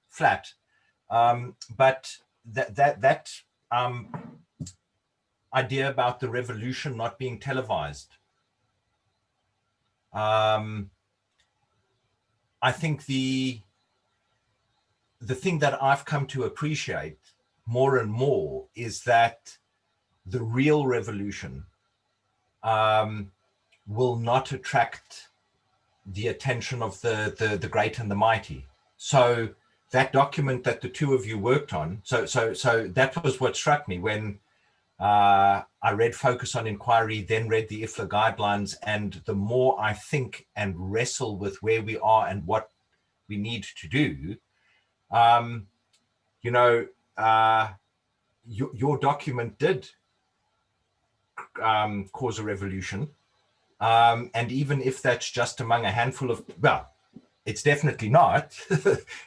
[SPEAKER 2] flat, but that idea about the revolution not being televised, I think the thing that I've come to appreciate more and more is that the real revolution will not attract the attention of the great and the mighty. So that document that the two of you worked on, so that was what struck me when I read Focus on Inquiry, then read the IFLA guidelines, and the more I think and wrestle with where we are and what we need to do, your document did cause a revolution. And even if that's just among a handful of, well, it's definitely not,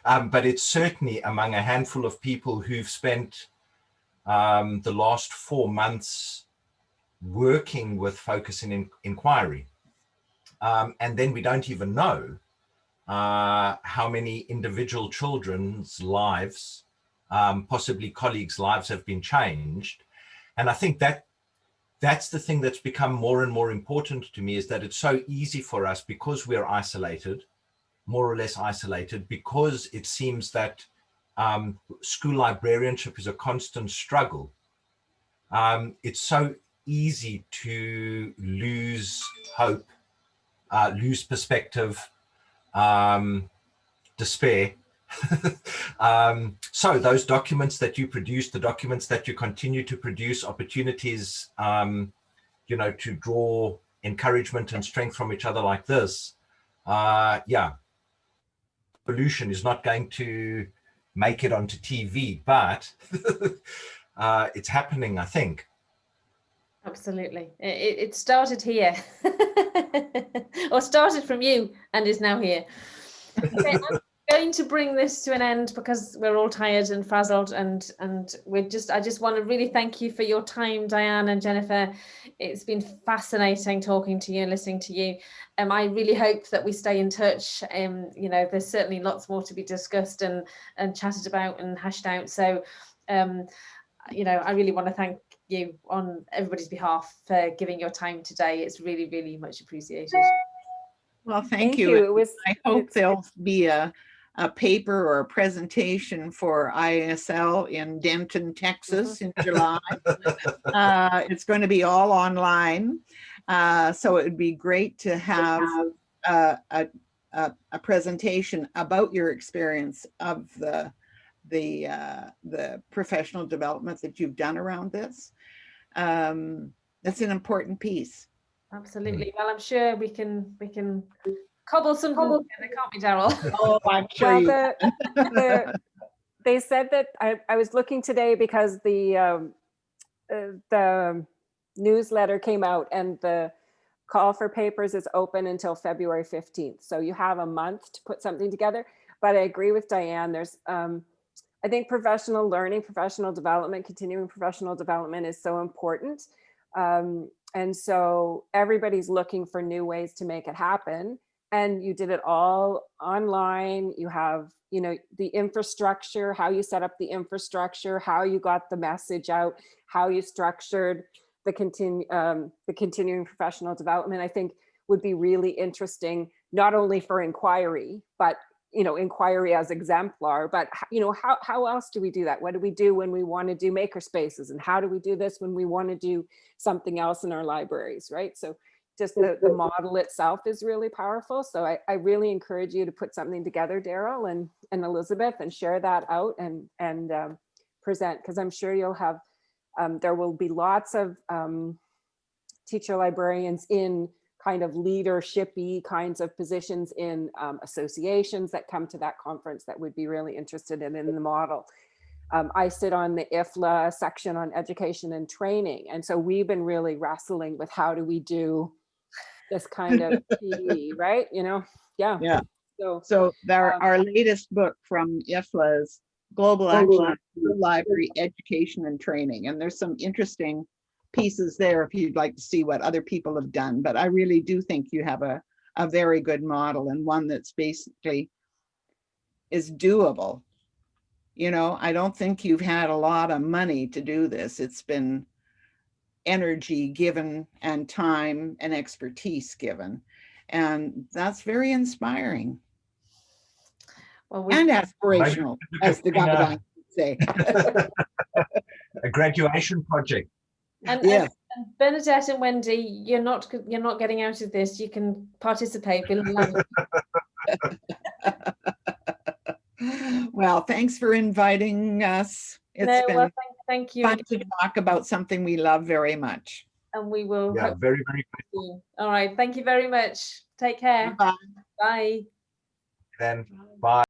[SPEAKER 2] but it's certainly among a handful of people who've spent the last 4 months working with Focus in Inquiry. And then we don't even know how many individual children's lives, possibly colleagues' lives, have been changed. And I think that's the thing that's become more and more important to me, is that it's so easy for us, because we're isolated, more or less isolated, because it seems that school librarianship is a constant struggle. It's so easy to lose hope, lose perspective, despair. So those documents that you produce, the documents that you continue to produce, opportunities, to draw encouragement and strength from each other like this, revolution is not going to make it onto TV, but it's happening, I think.
[SPEAKER 1] Absolutely. It started here, or started from you and is now here. Okay, I'm going to bring this to an end because we're all tired and frazzled, and I just want to really thank you for your time, Dianne and Jennifer. It's been fascinating talking to you and listening to you. I really hope that we stay in touch. You know, there's certainly lots more to be discussed and chatted about and hashed out. So, you know, I really want to thank you on everybody's behalf for giving your time today. It's really, really much appreciated.
[SPEAKER 4] Well, thank you.
[SPEAKER 3] It was,
[SPEAKER 4] I hope there'll be a paper or a presentation for ISL in Denton, Texas in July. It's going to be all online. So it would be great to have a presentation about your experience of the professional development that you've done around this. That's an important piece.
[SPEAKER 1] Absolutely. Well, I'm sure we can cobble something together, can't we, Daryl?
[SPEAKER 4] Oh, I'm sure.
[SPEAKER 3] Well, they said that I was looking today because the newsletter came out and the call for papers is open until February 15th. So you have a month to put something together. But I agree with Dianne. There's, I think professional learning, professional development, continuing professional development is so important. And so everybody's looking for new ways to make it happen. And you did it all online. You have, you know, the infrastructure, how you set up the infrastructure, how you got the message out, how you structured the continuing professional development, I think would be really interesting, not only for Enquiry, but, you know, Enquiry as exemplar, but, you know, how else do we do that? What do we do when we want to do maker spaces? And how do we do this when we want to do something else in our libraries, right? So just the model itself is really powerful. So I really encourage you to put something together, Daryl and Elizabeth, and share that out and present, because I'm sure you'll have, there will be lots of teacher librarians in kind of leadership-y kinds of positions in associations that come to that conference that would be really interested in the model. I sit on the IFLA section on education and training. And so we've been really wrestling with how do we do this kind of PD, right? You know, yeah.
[SPEAKER 4] So our latest book from IFLA is Global Action on Library Education and Training. And there's some interesting pieces there if you'd like to see what other people have done. But I really do think you have a very good model, and one that's basically is doable. You know, I don't think you've had a lot of money to do this. It's been energy given and time and expertise given. And that's very inspiring. Well, and aspirational, as the guidelines say.
[SPEAKER 2] A graduation project.
[SPEAKER 1] And, and Bernadette and Wendy, you're not getting out of this. You can participate.
[SPEAKER 4] Well, thanks for inviting us. It's been
[SPEAKER 1] thank you
[SPEAKER 4] fun to talk about something we love very much.
[SPEAKER 1] And we will.
[SPEAKER 2] Yeah, very, very good.
[SPEAKER 1] All right. Thank you very much. Take care.
[SPEAKER 4] Bye.
[SPEAKER 1] Bye.
[SPEAKER 2] Then bye.